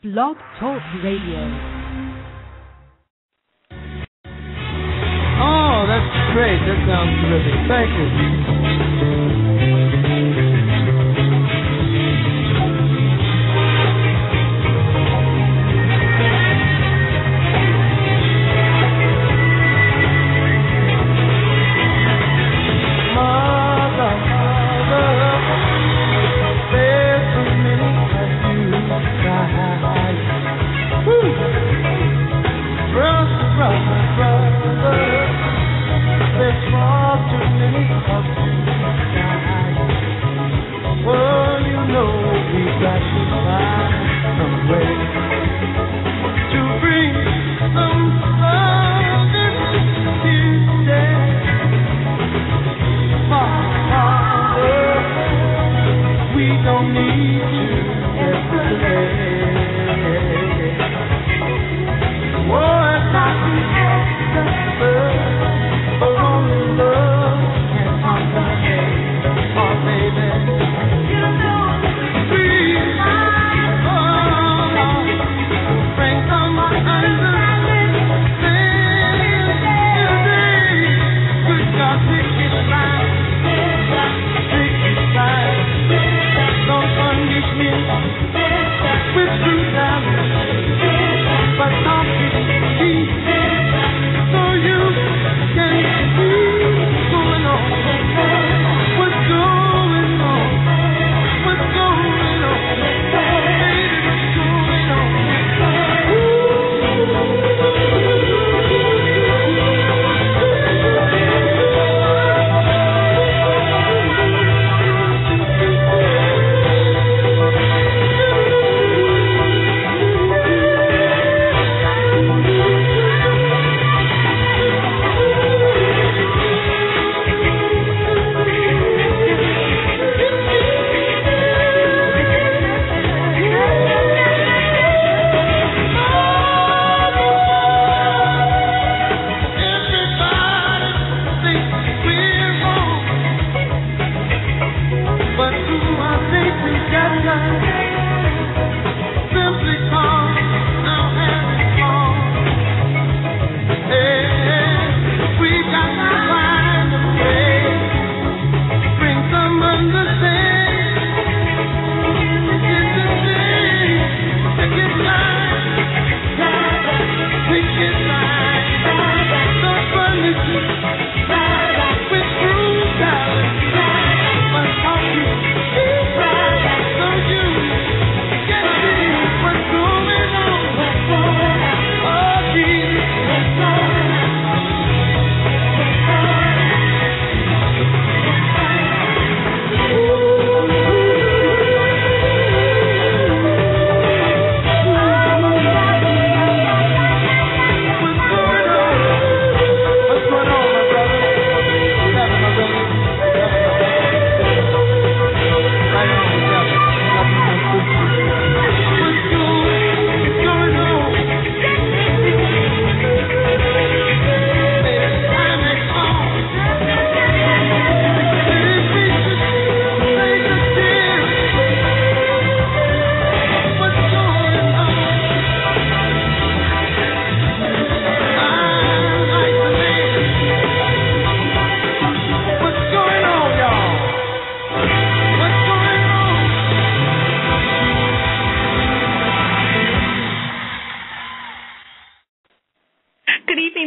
Blogtalk Radio. Oh, that's great. That sounds terrific. Thank you.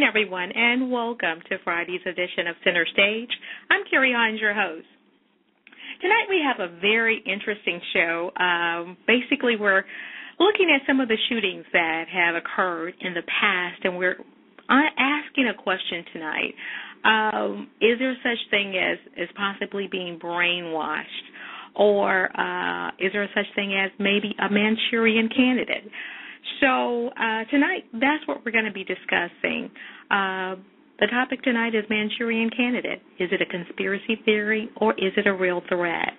Everyone, and welcome to Friday's edition of Center Stage. I'm Kheri Hines, your host. Tonight we have a very interesting show. Basically, we're looking at some of the shootings that have occurred in the past, and we're asking a question tonight. Is there such thing as possibly being brainwashed? Or is there such thing as maybe a Manchurian Candidate? So tonight, that's what we're going to be discussing. The topic tonight is Manchurian Candidate. Is it a conspiracy theory or is it a real threat?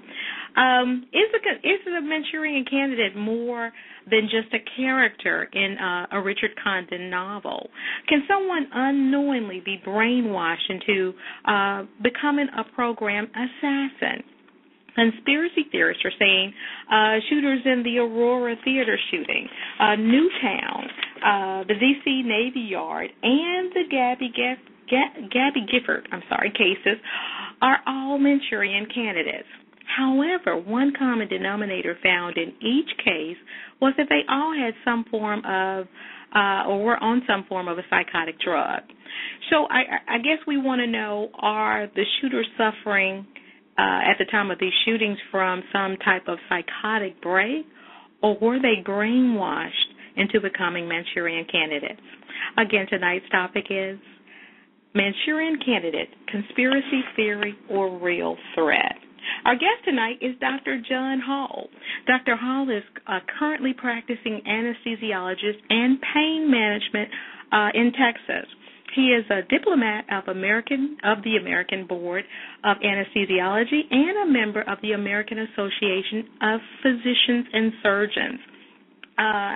Is the Manchurian Candidate more than just a character in a Richard Condone novel? Can someone unknowingly be brainwashed into becoming a program assassin? Conspiracy theorists are saying shooters in the Aurora Theater shooting, Newtown, the D.C. Navy Yard, and the Gabby Gifford cases are all Manchurian candidates. However, one common denominator found in each case was that they all had some form of or were on some form of a psychotic drug. So I guess we want to know, are the shooters suffering at the time of these shootings from some type of psychotic break, or were they brainwashed into becoming Manchurian candidates? Again, tonight's topic is Manchurian Candidate, Conspiracy Theory or Real Threat. Our guest tonight is Dr. John Hall. Dr. Hall is currently practicing anesthesiologist and pain management in Texas. He is a diplomat of the American Board of Anesthesiology and a member of the American Association of Physicians and Surgeons.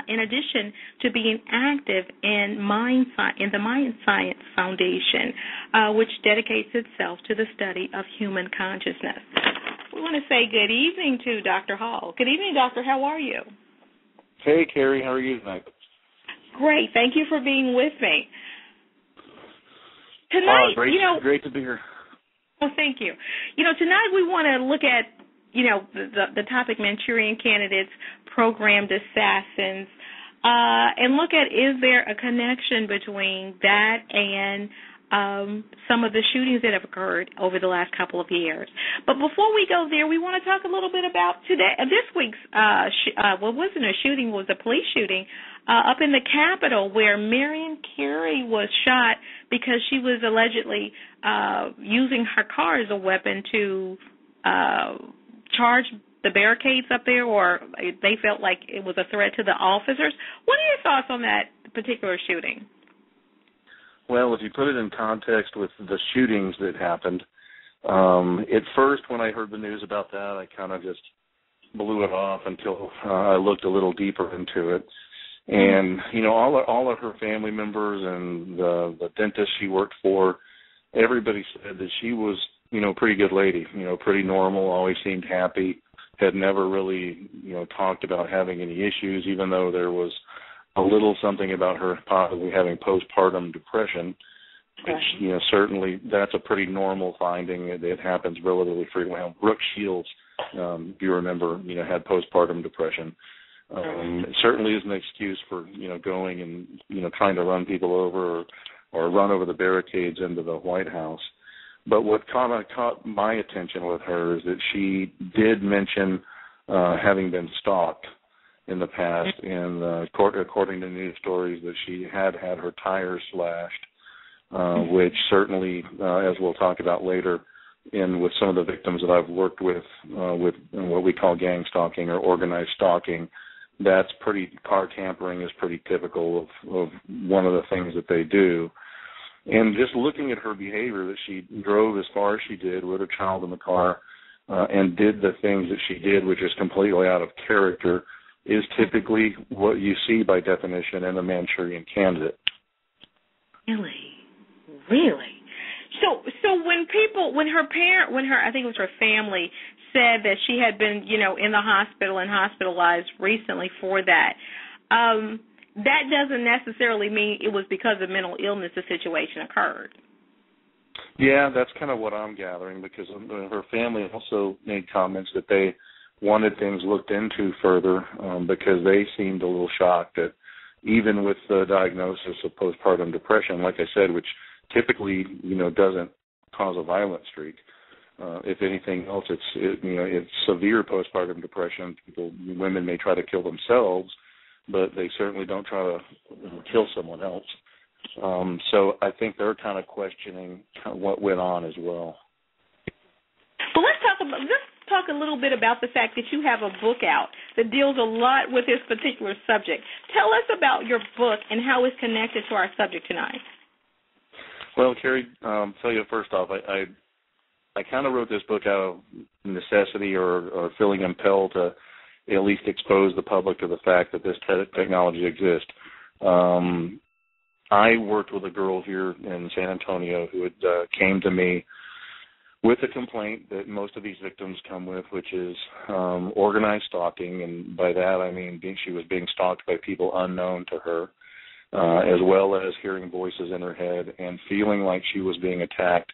In addition to being active in the Mind Science Foundation, which dedicates itself to the study of human consciousness. We want to say good evening to Dr. Hall. Good evening, Doctor. How are you? Hey, Kheri. How are you tonight? Great. Thank you for being with me. Tonight, great to be here. Well, thank you. Tonight we want to look at, the topic Manchurian Candidates, programmed assassins, and look at, is there a connection between that and some of the shootings that have occurred over the last couple of years. But before we go there, we want to talk a little bit about this week's, wasn't a shooting, was a police shooting up in the Capitol where Marion Carey was shot because she was allegedly using her car as a weapon to charge the barricades up there, or they felt like it was a threat to the officers. What are your thoughts on that particular shooting? Well, if you put it in context with the shootings that happened, at first when I heard the news about that, I kind of just blew it off until I looked a little deeper into it. And, all of her family members and the dentist she worked for, everybody said that she was, pretty good lady, pretty normal, always seemed happy, had never really, talked about having any issues, even though there was a little something about her possibly having postpartum depression, which, certainly that's a pretty normal finding. It happens relatively frequently. Brooke Shields, if you remember, had postpartum depression. It certainly is an excuse for, going and, trying to run people over or run over the barricades into the White House. But what caught my attention with her is that she did mention having been stalked in the past, and according to news stories, that she had her tires slashed, which certainly, as we'll talk about later, with some of the victims that I've worked with what we call gang stalking or organized stalking, car tampering is pretty typical of one of the things that they do. And just looking at her behavior, that she drove as far as she did with a child in the car and did the things that she did, which is completely out of character, is typically what you see by definition in a Manchurian Candidate. Really? So when her I think it was her family said that she had been, in the hospital and hospitalized recently for that, that doesn't necessarily mean it was because of mental illness the situation occurred. Yeah, that's kind of what I'm gathering, because her family also made comments that they wanted things looked into further because they seemed a little shocked that even with the diagnosis of postpartum depression, like I said, which typically, doesn't cause a violent streak. If anything else, it's severe postpartum depression. Women may try to kill themselves, but they certainly don't try to kill someone else. So I think they're kind of questioning what went on as well. Well, let's talk a little bit about the fact that you have a book out that deals a lot with this particular subject. Tell us about your book and how it's connected to our subject tonight. Well, Kheri, tell you first off, I kind of wrote this book out of necessity or feeling impelled to at least expose the public to the fact that this technology exists. I worked with a girl here in San Antonio who had came to me with a complaint that most of these victims come with, which is organized stalking, and by that I mean she was being stalked by people unknown to her, as well as hearing voices in her head and feeling like she was being attacked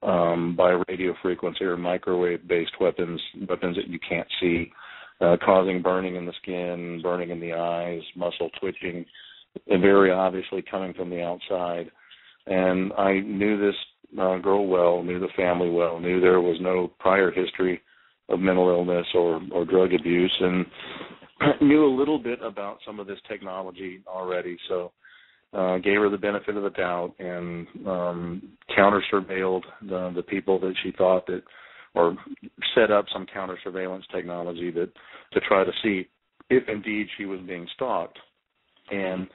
by radio frequency or microwave-based weapons that you can't see, causing burning in the skin, burning in the eyes, muscle twitching, and very obviously coming from the outside. And I knew this girl well, knew the family well, knew there was no prior history of mental illness or drug abuse, and knew a little bit about some of this technology already, so gave her the benefit of the doubt and counter-surveilled the people that she thought that, or set up some counter-surveillance technology that to try to see if indeed she was being stalked, and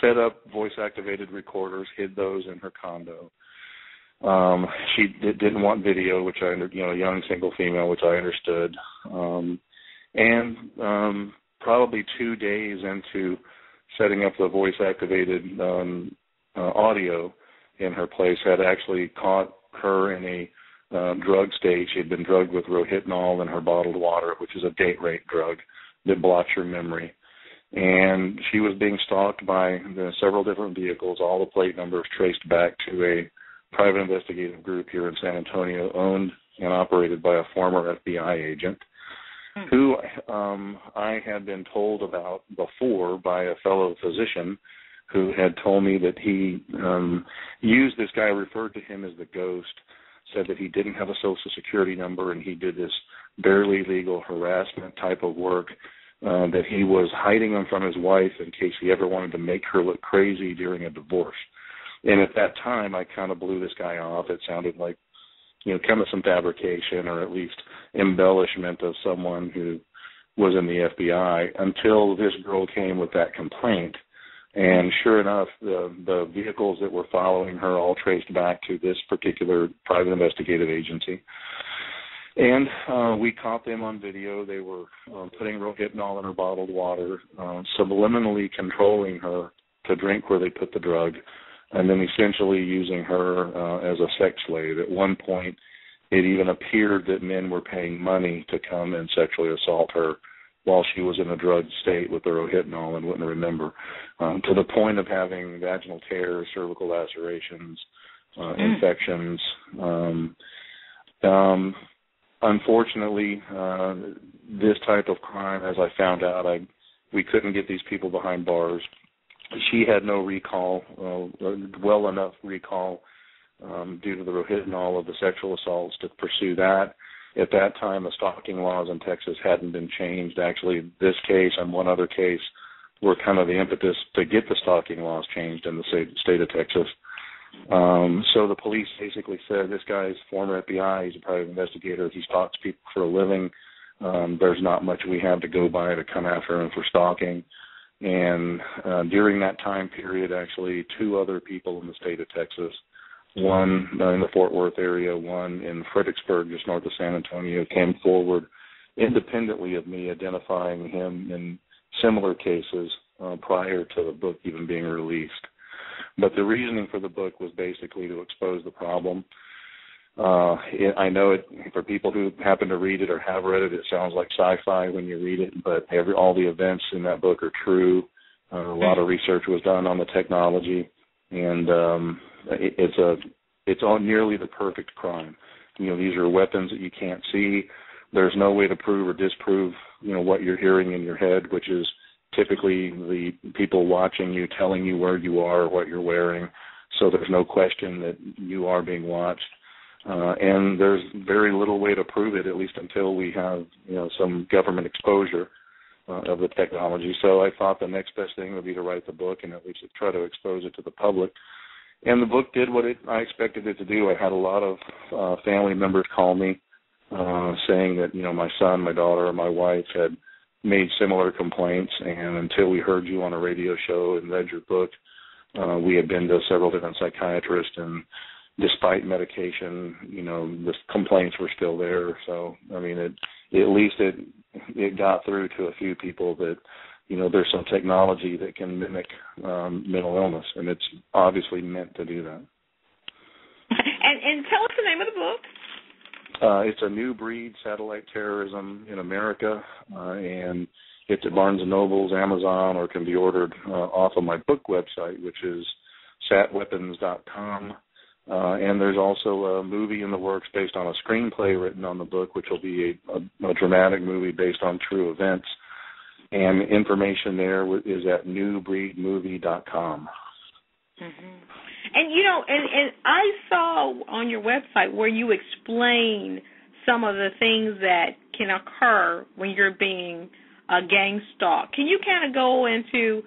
set up voice-activated recorders, hid those in her condo. She didn't want video, which a young single female, which I understood. And probably 2 days into setting up the voice-activated audio in her place, had actually caught her in a drug state. She had been drugged with rohypnol in her bottled water, which is a date rape drug that blocks your memory. And she was being stalked by several different vehicles, all the plate numbers traced back to a private investigative group here in San Antonio, owned and operated by a former FBI agent, who I had been told about before by a fellow physician who had told me that he used this guy, referred to him as the Ghost, said that he didn't have a Social Security number and he did this barely legal harassment type of work, that he was hiding them from his wife in case he ever wanted to make her look crazy during a divorce. And at that time, I kind of blew this guy off. It sounded like, kind of some fabrication or at least embellishment of someone who was in the FBI, until this girl came with that complaint. And sure enough, the vehicles that were following her all traced back to this particular private investigative agency. And we caught them on video. They were putting rohypnol in her bottled water, subliminally controlling her to drink where they put the drug, and then essentially using her as a sex slave. At one point, it even appeared that men were paying money to come and sexually assault her while she was in a drugged state with the rohypnol and wouldn't remember, to the point of having vaginal tears, cervical lacerations, infections. Unfortunately, this type of crime, as I found out, we couldn't get these people behind bars. She had no recall, well enough recall due to the rohypnol of the sexual assaults to pursue that. At that time, the stalking laws in Texas hadn't been changed. Actually, this case and one other case were kind of the impetus to get the stalking laws changed in the state of Texas. So the police basically said, this guy's former FBI, he's a private investigator, he stalks people for a living. There's not much we have to go by to come after him for stalking. And during that time period, actually, 2 other people in the state of Texas, one in the Fort Worth area, one in Fredericksburg, just north of San Antonio, came forward independently of me, identifying him in similar cases prior to the book even being released. But the reasoning for the book was basically to expose the problem. I know it, for people who happen to read it or have read it, it sounds like sci-fi when you read it, but all the events in that book are true. A lot of research was done on the technology, and it's all nearly the perfect crime. These are weapons that you can't see. There's no way to prove or disprove, what you're hearing in your head, which is typically the people watching you telling you where you are, what you're wearing. So there's no question that you are being watched. And there's very little way to prove it, at least until we have, some government exposure of the technology. So I thought the next best thing would be to write the book and at least try to expose it to the public. And the book did what I expected it to do. I had a lot of family members call me saying that, my son, my daughter, or my wife had made similar complaints, and until we heard you on a radio show and read your book, we had been to several different psychiatrists, and despite medication, the complaints were still there. So, at least it got through to a few people that, there's some technology that can mimic mental illness, and it's obviously meant to do that. And tell us the name of the book. It's a new breed, satellite terrorism in America, and it's at Barnes & Noble's, Amazon, or can be ordered off of my book website, which is satweapons.com. And there's also a movie in the works based on a screenplay written on the book, which will be a dramatic movie based on true events. And information there is at newbreedmovie.com. Mm-hmm. And, you know, and I saw on your website where you explain some of the things that can occur when you're being gang stalked. Can you kind of go into,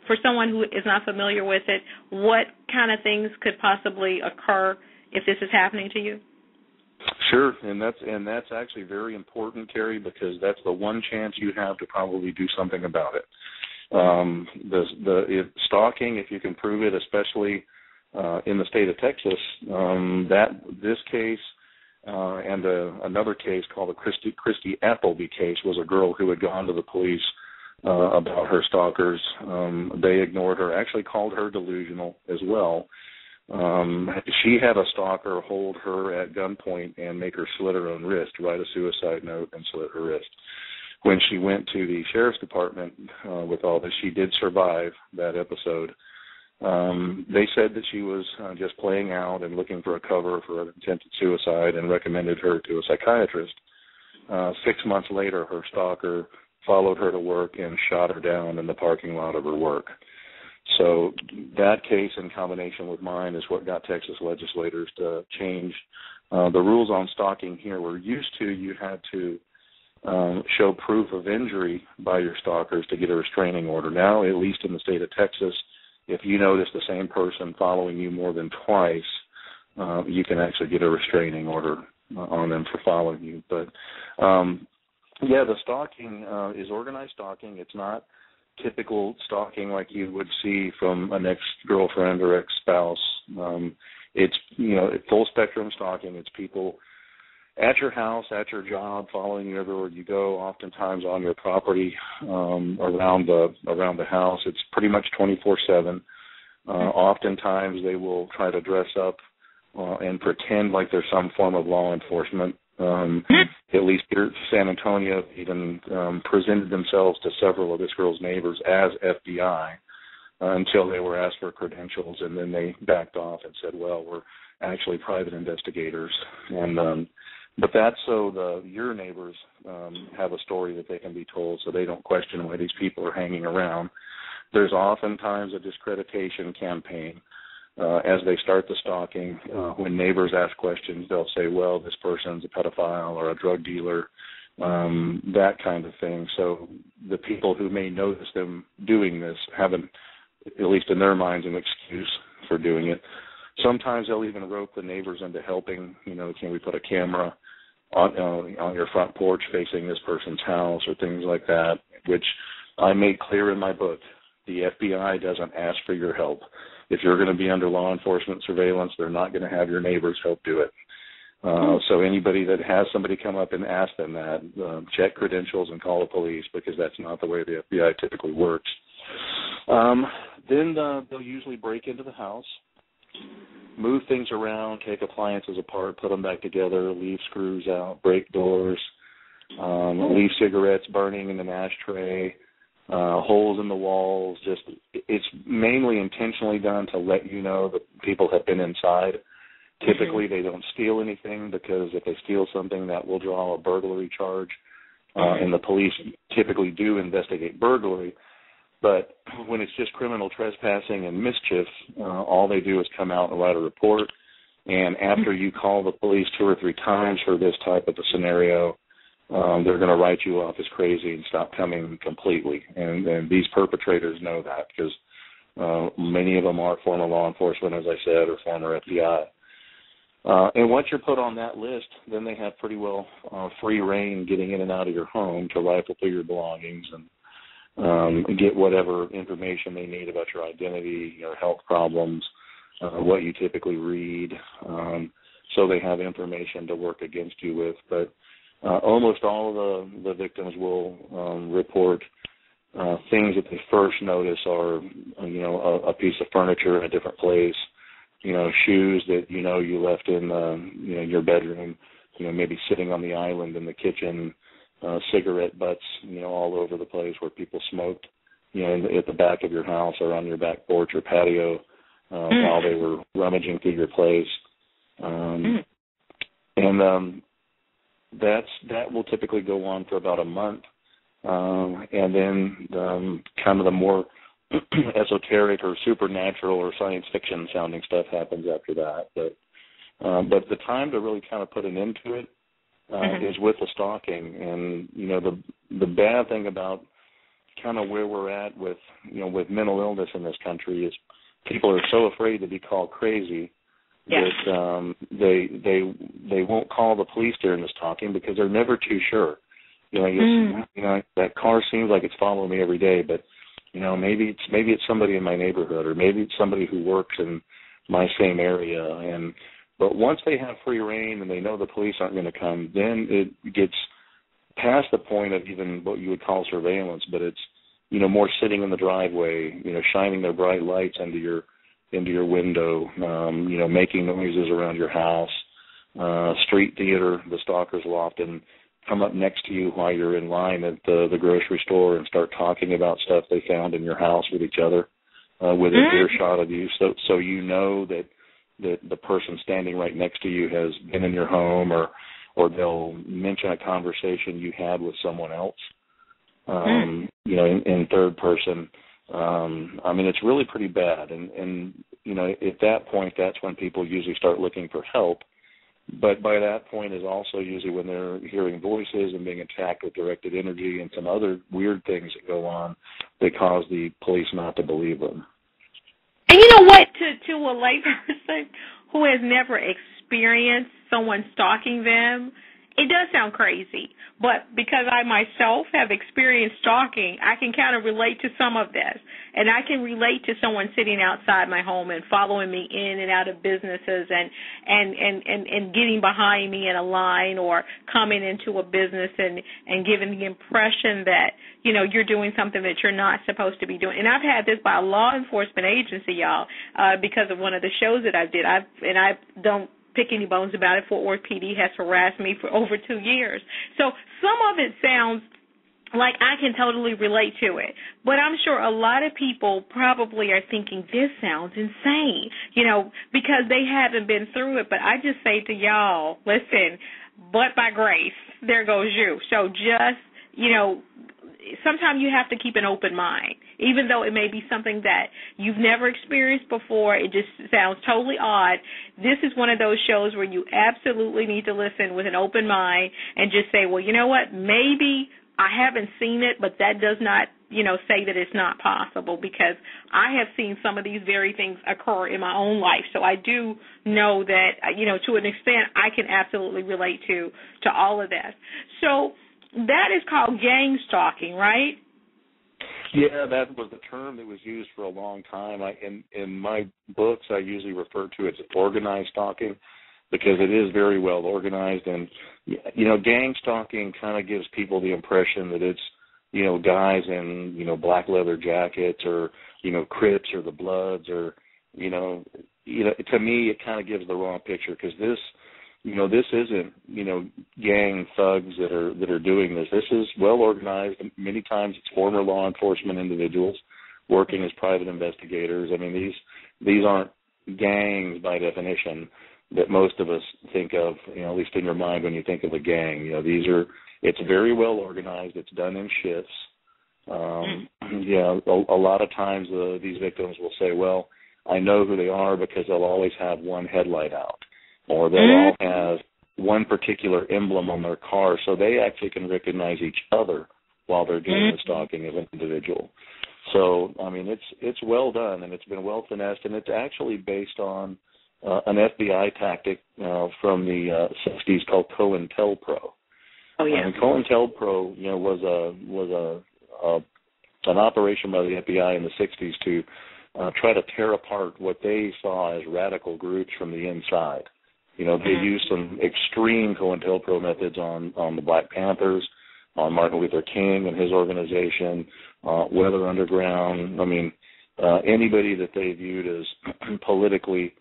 for someone who is not familiar with it, what kind of things could possibly occur if this is happening to you? Sure, and that's actually very important, Kheri, because that's the one chance you have to probably do something about it. Stalking, if you can prove it, especially in the state of Texas, this case and another case called the Christy Appleby case was a girl who had gone to the police about her stalkers. They ignored her, actually called her delusional as well. She had a stalker hold her at gunpoint and make her slit her own wrist, write a suicide note and slit her wrist. When she went to the sheriff's department with all this, she did survive that episode. They said that she was just playing out and looking for a cover for an attempted suicide and recommended her to a psychiatrist. 6 months later, her stalker followed her to work and shot her down in the parking lot of her work. So that case in combination with mine is what got Texas legislators to change the rules on stalking here. We're used to you had to show proof of injury by your stalkers to get a restraining order. Now, at least in the state of Texas, if you notice the same person following you more than twice, you can actually get a restraining order on them for following you. But, the stalking is organized stalking. It's not typical stalking like you would see from an ex-girlfriend or ex-spouse. It's, full spectrum stalking. It's people at your house, at your job, following you everywhere you go, oftentimes on your property, around the house. It's pretty much 24/7. Oftentimes they will try to dress up and pretend like there's some form of law enforcement. At least here at San Antonio, even presented themselves to several of this girl's neighbors as FBI until they were asked for credentials, and then they backed off and said, well, we're actually private investigators. And but that's so your neighbors have a story that they can be told so they don't question why these people are hanging around. There's oftentimes a discreditation campaign as they start the stalking. When neighbors ask questions, they'll say, well, this person's a pedophile or a drug dealer, that kind of thing. So the people who may notice them doing this haven't, at least in their minds, an excuse for doing it. Sometimes they'll even rope the neighbors into helping. Can we put a camera on your front porch facing this person's house or things like that, which I make clear in my book. The FBI doesn't ask for your help. If you're going to be under law enforcement surveillance, they're not going to have your neighbors help do it. So anybody that has somebody come up and ask them that, check credentials and call the police, because that's not the way the FBI typically works. Then they'll usually break into the house, move things around, take appliances apart, put them back together, leave screws out, break doors, leave cigarettes burning in an ashtray, holes in the walls. It's mainly intentionally done to let you know that people have been inside. Typically, they don't steal anything, because if they steal something, that will draw a burglary charge, and the police typically do investigate burglary. But when it's just criminal trespassing and mischief, all they do is come out and write a report. And after you call the police 2 or 3 times for this type of a scenario, they're going to write you off as crazy and stop coming completely. And these perpetrators know that, because many of them are former law enforcement, as I said, or former FBI. And once you're put on that list, then they have pretty well free reign getting in and out of your home to rifle through your belongings and get whatever information they need about your identity, your health problems, what you typically read, so they have information to work against you with. But almost all of the victims will report things that they first notice are, a piece of furniture in a different place, shoes that you left in your bedroom, maybe sitting on the island in the kitchen, cigarette butts, all over the place where people smoked, at the back of your house or on your back porch or patio while they were rummaging through your place. And that will typically go on for about a month. And then kind of the more esoteric or supernatural or science fiction sounding stuff happens after that. But the time to really kind of put an end to it is with the stalking. And, the bad thing about kind of where we're at with mental illness in this country is people are so afraid to be called crazy that they won't call the police during the stalking because they're never too sure. That car seems like it's following me every day, but maybe it's somebody in my neighborhood, or maybe it's somebody who works in my same area. But once they have free reign and they know the police aren't going to come, then it gets past the point of even what you would call surveillance, but it's more sitting in the driveway, shining their bright lights into your window, making noises around your house. Street theater, the stalkers will often come up next to you while you're in line at the grocery store and start talking about stuff they found in your house with each other, within earshot of you, so that the person standing right next to you has been in your home, or they'll mention a conversation you had with someone else, in third person. It's really pretty bad. And at that point, that's when people usually start looking for help. But by that point is also usually when they're hearing voices and being attacked with directed energy and some other weird things that go on that cause the police not to believe them. And you know what? To a layperson who has never experienced someone stalking them, it does sound crazy. But because I myself have experienced stalking, I can kind of relate to some of this. And I can relate to someone sitting outside my home and following me in and out of businesses and getting behind me in a line, or coming into a business and giving the impression that, you're doing something that you're not supposed to be doing. And I've had this by a law enforcement agency, y'all, because of one of the shows that I did. I don't pick any bones about it. Fort Worth PD has harassed me for over 2 years. So some of it sounds like I can totally relate to it. But I'm sure a lot of people probably are thinking, this sounds insane, because they haven't been through it. But I just say to y'all, listen, but by grace, there goes you. So just, sometimes you have to keep an open mind. Even though it may be something that you've never experienced before, it just sounds totally odd. This is one of those shows where you absolutely need to listen with an open mind and just say, well, you know what, maybe I haven't seen it, but that does not, say that it's not possible, because I have seen some of these very things occur in my own life. So I do know that, to an extent, I can absolutely relate to all of this. So that is called gang stalking, right? Yeah, that was the term that was used for a long time. In my books, I usually refer to it as organized stalking, because it is very well organized. And, gang stalking kind of gives people the impression that it's, guys in, black leather jackets, or, Crips or the Bloods, or, to me, it kind of gives the wrong picture, because this isn't, gang thugs that are doing this. This is well organized. Many times it's former law enforcement individuals working as private investigators. I mean, these aren't gangs by definition that most of us think of, at least in your mind when you think of a gang. It's very well organized. It's done in shifts. A lot of times these victims will say, well, I know who they are because they'll always have one headlight out, or they'll all have one particular emblem on their car, so they actually can recognize each other while they're doing the stalking of an individual. So, it's well done, and it's been well finessed, and it's actually based on an FBI tactic from the 60s called COINTELPRO. Oh yeah. COINTELPRO, was an operation by the FBI in the 60s to try to tear apart what they saw as radical groups from the inside. They used some extreme COINTELPRO methods on the Black Panthers, on Martin Luther King and his organization, Weather Underground. Anybody that they viewed as politically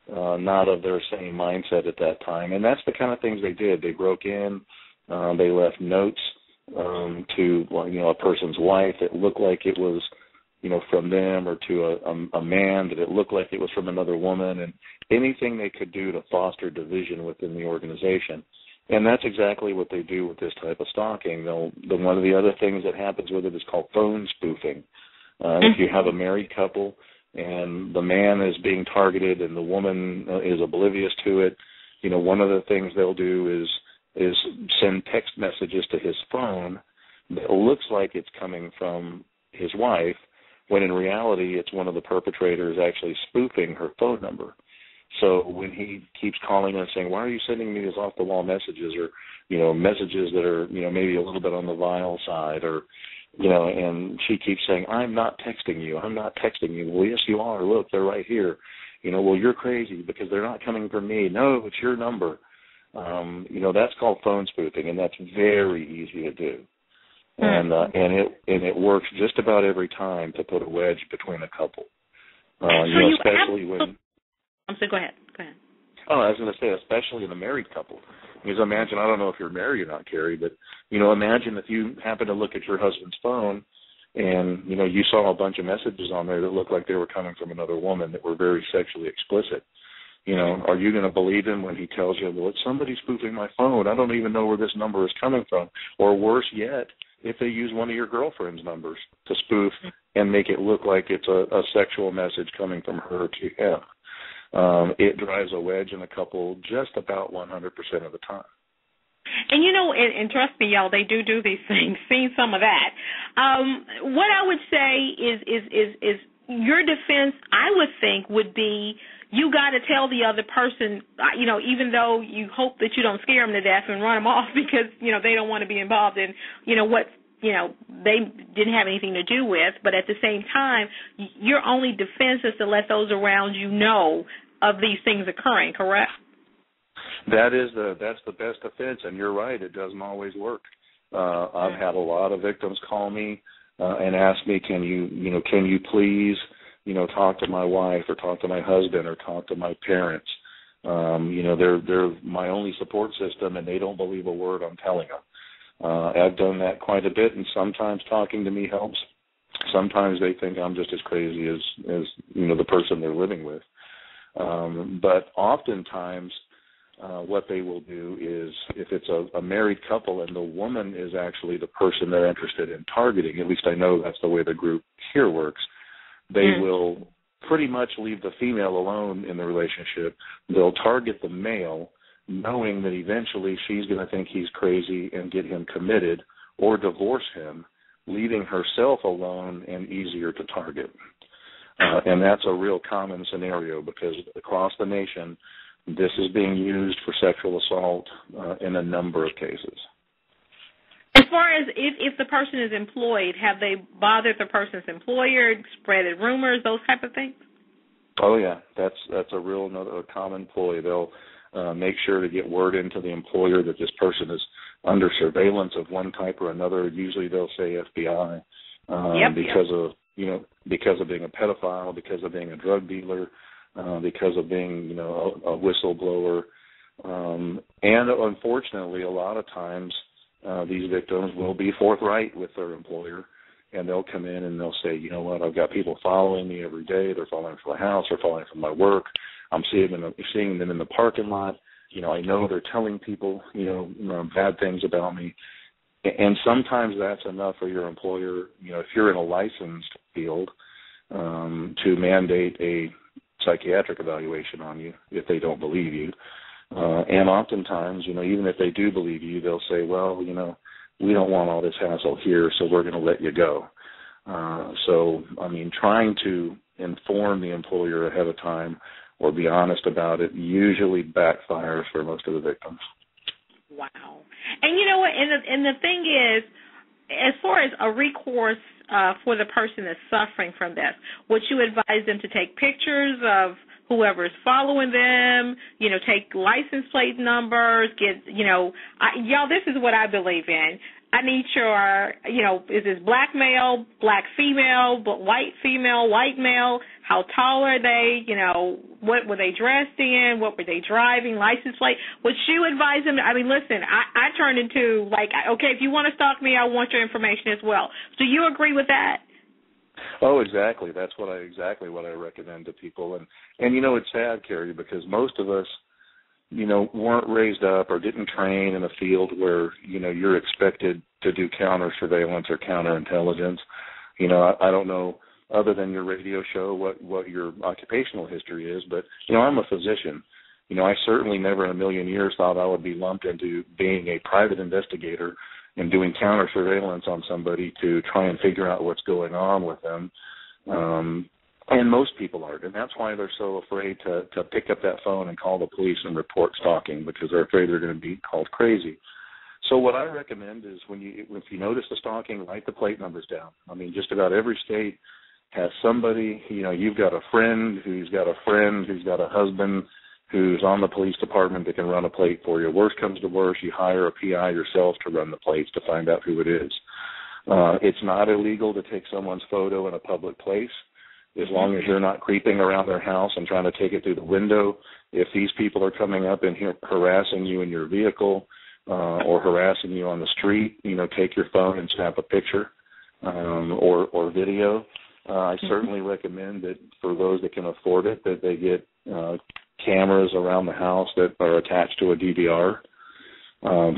not of their same mindset at that time. And that's the kind of things they did. They broke in. They left notes to, a person's wife that looked like it was, from them, or to a man that it looked like it was from another woman, and anything they could do to foster division within the organization. And that's exactly what they do with this type of stalking. One of the other things that happens with it is called phone spoofing. If you have a married couple and the man is being targeted and the woman is oblivious to it, one of the things they'll do is send text messages to his phone that looks like it's coming from his wife, when in reality it's one of the perpetrators actually spoofing her phone number. So when he keeps calling her and saying, why are you sending me these off-the-wall messages, or, messages that are, maybe a little bit on the vile side, or, and she keeps saying, I'm not texting you. Well, yes, you are. Look, they're right here. Well, you're crazy because they're not coming from me. No, it's your number. That's called phone spoofing, and that's very easy to do. And it works just about every time to put a wedge between a couple. Especially when. So go ahead. Oh, I was going to say, especially in a married couple. Because imagine, I don't know if you're married or not, Kheri, but, imagine if you happen to look at your husband's phone and, you saw a bunch of messages on there that looked like they were coming from another woman that were very sexually explicit. Are you going to believe him when he tells you, well, it's somebody spoofing my phone. I don't even know where this number is coming from. Or worse yet, if they use one of your girlfriend's numbers to spoof and make it look like it's a sexual message coming from her to him. It drives a wedge in a couple just about 100% of the time. And and trust me, y'all, they do these things. Seen some of that. What I would say is your defense, I would think, would be you got to tell the other person, even though you hope that you don't scare them to death and run them off because they don't want to be involved in what they didn't have anything to do with. But at the same time, your only defense is to let those around you know of these things occurring, correct? That's the best defense, and you're right, it doesn't always work. I've had a lot of victims call me and ask me, can you please, talk to my wife or talk to my husband or talk to my parents. They're my only support system, and they don't believe a word I'm telling them. I've done that quite a bit, and sometimes talking to me helps. Sometimes they think I'm just as crazy as the person they're living with. But oftentimes what they will do is, if it's a married couple and the woman is actually the person they're interested in targeting, at least I know that's the way the group here works, they will pretty much leave the female alone in the relationship. They'll target the male, knowing that eventually she's going to think he's crazy and get him committed or divorce him, leaving herself alone and easier to target. And that's a real common scenario because across the nation, this is being used for sexual assault in a number of cases. As far as if the person is employed, have they bothered the person's employer, spreaded rumors, those type of things? Oh, yeah. That's a common ploy. They'll make sure to get word into the employer that this person is under surveillance of one type or another. Usually they'll say FBI because of being a pedophile, because of being a drug dealer, because of being, a whistleblower. And unfortunately, a lot of times these victims will be forthright with their employer, and they'll come in and they'll say, you know what, I've got people following me every day. They're following from my house. They're following from my work. I'm seeing them in the parking lot. I know they're telling people, bad things about me. And sometimes that's enough for your employer, if you're in a licensed field, to mandate a psychiatric evaluation on you if they don't believe you. And oftentimes, even if they do believe you, they'll say, well, we don't want all this hassle here, so we're going to let you go. Trying to inform the employer ahead of time or be honest about it usually backfires for most of the victims. Wow. And you know what? And the thing is, as far as a recourse for the person that's suffering from this, would you advise them to take pictures of whoever's following them, take license plate numbers, y'all, this is what I believe in. I need your, is this black male, black female, white male, How tall are they? You know, what were they dressed in? What were they driving? License plate? Would you advise them? I mean, listen, I turned into like, okay, if you want to stalk me, I want your information as well. Do you agree with that? Oh, exactly. That's exactly what I recommend to people. And you know, it's sad, Kheri, because most of us, you know, weren't raised up or didn't train in a field where, you know, you're expected to do counter surveillance or counterintelligence. You know, I don't know, other than your radio show, what your occupational history is, but, you know, I'm a physician. You know, I certainly never in a million years thought I would be lumped into being a private investigator and doing counter surveillance on somebody to try and figure out what's going on with them. And most people aren't, and that's why they're so afraid to pick up that phone and call the police and report stalking, because they're afraid they're going to be called crazy. So what I recommend is if you notice the stalking, write the plate numbers down. I mean, just about every state has somebody, you know, you've got a friend who's got a friend who's got a husband who's on the police department that can run a plate for you. Worst comes to worst, you hire a PI yourself to run the plates to find out who it is. It's not illegal to take someone's photo in a public place, as long as you're not creeping around their house and trying to take it through the window. If these people are coming up and harassing you in your vehicle or harassing you on the street, you know, take your phone and snap a picture or video. I certainly recommend that for those that can afford it, that they get cameras around the house that are attached to a DVR,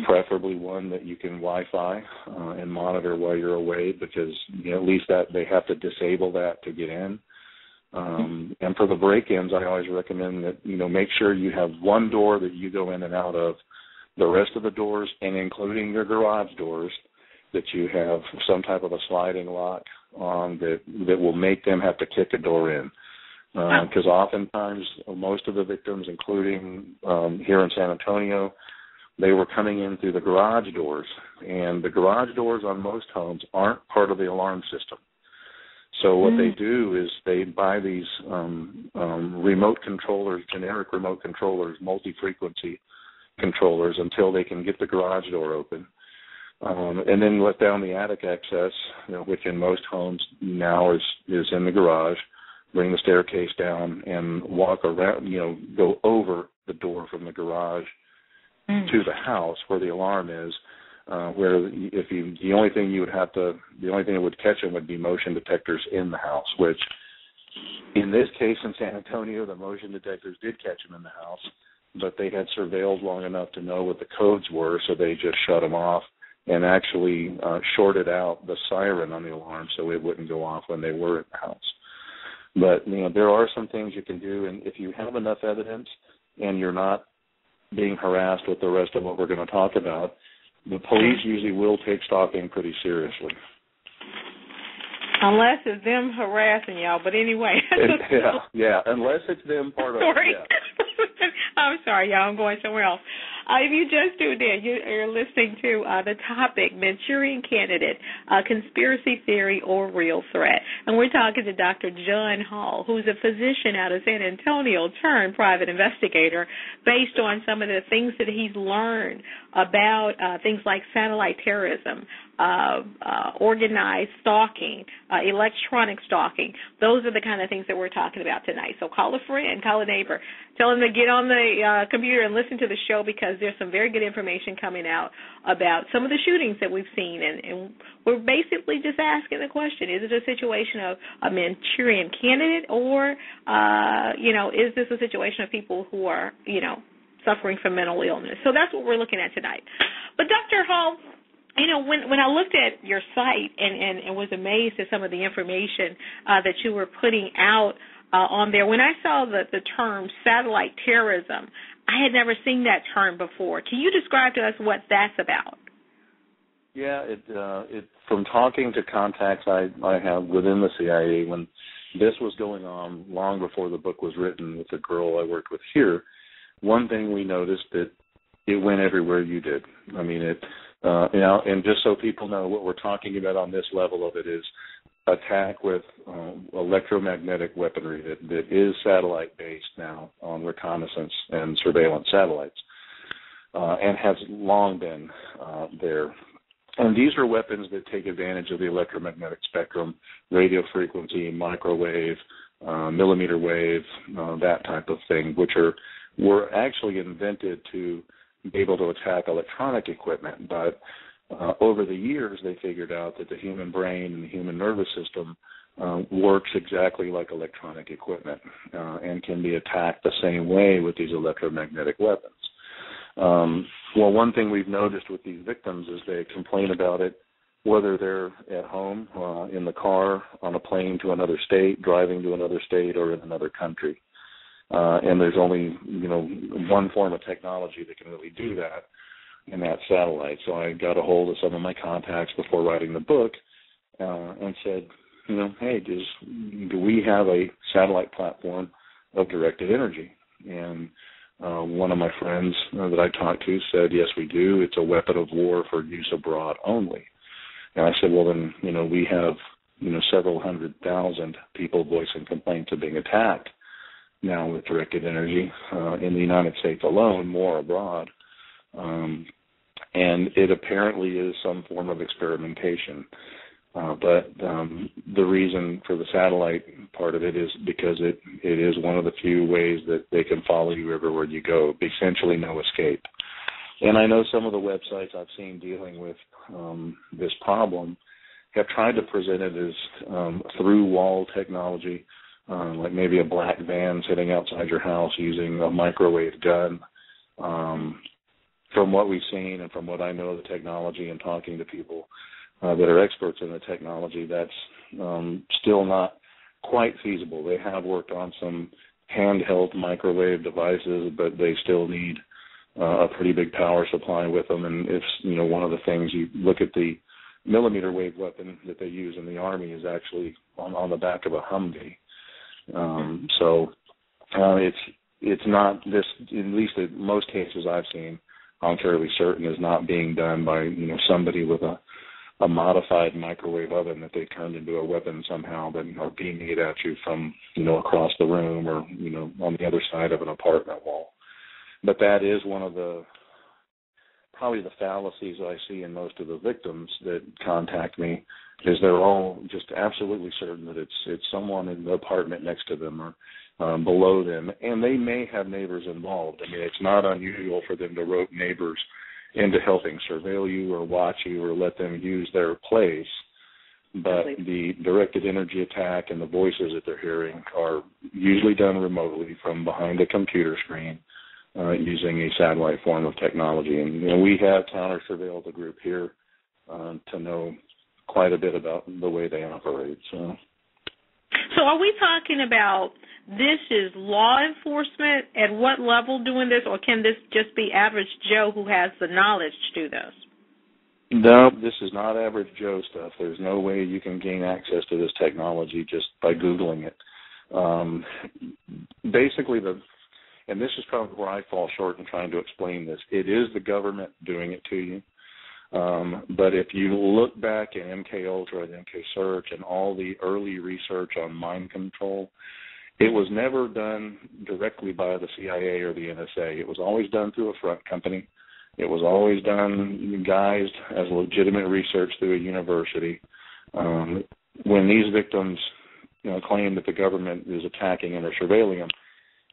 preferably one that you can Wi-Fi and monitor while you're away, because, you know, at least that they have to disable that to get in. And for the break-ins, I always recommend that, you know, make sure you have one door that you go in and out of. The rest of the doors, and including your garage doors, that you have some type of a sliding lock on that will make them have to kick a door in. Because oftentimes most of the victims, including here in San Antonio, they were coming in through the garage doors, and the garage doors on most homes aren't part of the alarm system. So what they do is they buy these remote controllers, generic remote controllers, multi-frequency controllers, until they can get the garage door open. And then let down the attic access, you know, which in most homes now is in the garage. Bring the staircase down and walk around, you know, go over the door from the garage to the house where the alarm is. Where the only thing that would catch them would be motion detectors in the house, which in this case in San Antonio, the motion detectors did catch them in the house, but they had surveilled long enough to know what the codes were, so they just shut them off and actually shorted out the siren on the alarm so it wouldn't go off when they were in the house. But, you know, there are some things you can do, and if you have enough evidence and you're not being harassed with the rest of what we're going to talk about, the police usually will take stalking pretty seriously. Unless it's them harassing y'all, but anyway. yeah, unless it's them part of it. Yeah. I'm sorry, y'all, I'm going somewhere else. If you just tuned in, you're listening to the topic, Manchurian Candidate, Conspiracy Theory or Real Threat. And we're talking to Dr. John Hall, who's a physician out of San Antonio turned private investigator, based on some of the things that he's learned about things like satellite terrorism, organized stalking, electronic stalking. Those are the kind of things that we're talking about tonight. So call a friend, call a neighbor, tell them to get on the computer and listen to the show, because there's some very good information coming out about some of the shootings that we've seen. And we're basically just asking the question, is it a situation of a Manchurian Candidate, or, is this a situation of people who are, suffering from mental illness? So that's what we're looking at tonight. But Dr. Hall, when I looked at your site and was amazed at some of the information that you were putting out on there, when I saw the term satellite terrorism, I had never seen that term before. Can you describe to us what that's about? Yeah, it from talking to contacts I have within the CIA, when this was going on long before the book was written with a girl I worked with here, one thing we noticed that it went everywhere you did. I mean, and just so people know, what we're talking about on this level of it is attack with electromagnetic weaponry that is satellite-based now on reconnaissance and surveillance satellites, and has long been there. And these are weapons that take advantage of the electromagnetic spectrum, radio frequency, microwave, millimeter wave, that type of thing, which were actually invented to be able to attack electronic equipment. But over the years, they figured out that the human brain and the human nervous system works exactly like electronic equipment and can be attacked the same way with these electromagnetic weapons. Well, one thing we've noticed with these victims is they complain about it, whether they're at home, in the car, on a plane to another state, driving to another state, or in another country. And there's only, one form of technology that can really do that, and that's satellite. So I got a hold of some of my contacts before writing the book and said, hey, do we have a satellite platform of directed energy? And one of my friends that I talked to said, yes, we do. It's a weapon of war for use abroad only. And I said, well, then, we have, several 100,000 people voicing complaints of being attacked now with directed energy in the United States alone, more abroad. And it apparently is some form of experimentation. But the reason for the satellite part of it is because it is one of the few ways that they can follow you everywhere you go, essentially no escape. And I know some of the websites I've seen dealing with this problem have tried to present it as through-wall technology, like maybe a black van sitting outside your house using a microwave gun. From what we've seen and from what I know of the technology and talking to people that are experts in the technology, that's still not quite feasible. They have worked on some handheld microwave devices, but they still need a pretty big power supply with them. And it's, one of the things, you look at the millimeter wave weapon that they use in the Army is actually on the back of a Humvee. So it's not this, at least in most cases I've seen, I'm fairly certain is not being done by, somebody with a modified microwave oven that they turned into a weapon somehow that are beaming it at you from, across the room or, on the other side of an apartment wall. But that is one of probably the fallacies I see in most of the victims that contact me, is they're all just absolutely certain that it's someone in the apartment next to them or below them, and they may have neighbors involved. I mean, it's not unusual for them to rope neighbors into helping surveil you or watch you or let them use their place, but the directed energy attack and the voices that they're hearing are usually done remotely from behind a computer screen using a satellite form of technology. And we have counter-surveilled the group here to know quite a bit about the way they operate. So are we talking about this is law enforcement at what level doing this, or can this just be average Joe who has the knowledge to do this? No, this is not average Joe stuff. There's no way you can gain access to this technology just by Googling it. Basically, and this is probably where I fall short in trying to explain this, it is the government doing it to you. But if you look back at MKUltra and MKSearch and all the early research on mind control, it was never done directly by the CIA or the NSA. It was always done through a front company. It was always done guised as legitimate research through a university. When these victims claim that the government is attacking them or surveilling them,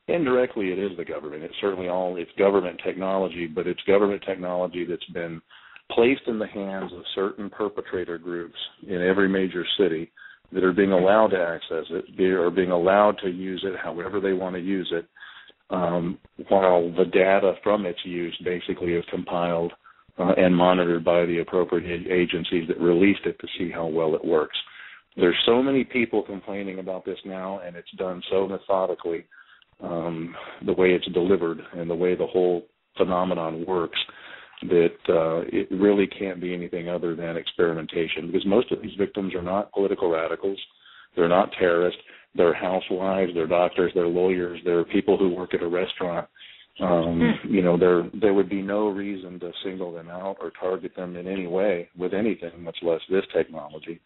indirectly it is the government. It's government technology, but it's government technology that's been placed in the hands of certain perpetrator groups in every major city that are being allowed to access it. They are being allowed to use it however they want to use it, while the data from its use basically is compiled and monitored by the appropriate agencies that released it to see how well it works. There's so many people complaining about this now, and it's done so methodically, the way it's delivered and the way the whole phenomenon works, that it really can't be anything other than experimentation, because most of these victims are not political radicals. They're not terrorists. They're housewives. They're doctors. They're lawyers. They're people who work at a restaurant. There would be no reason to single them out or target them in any way with anything, much less this technology.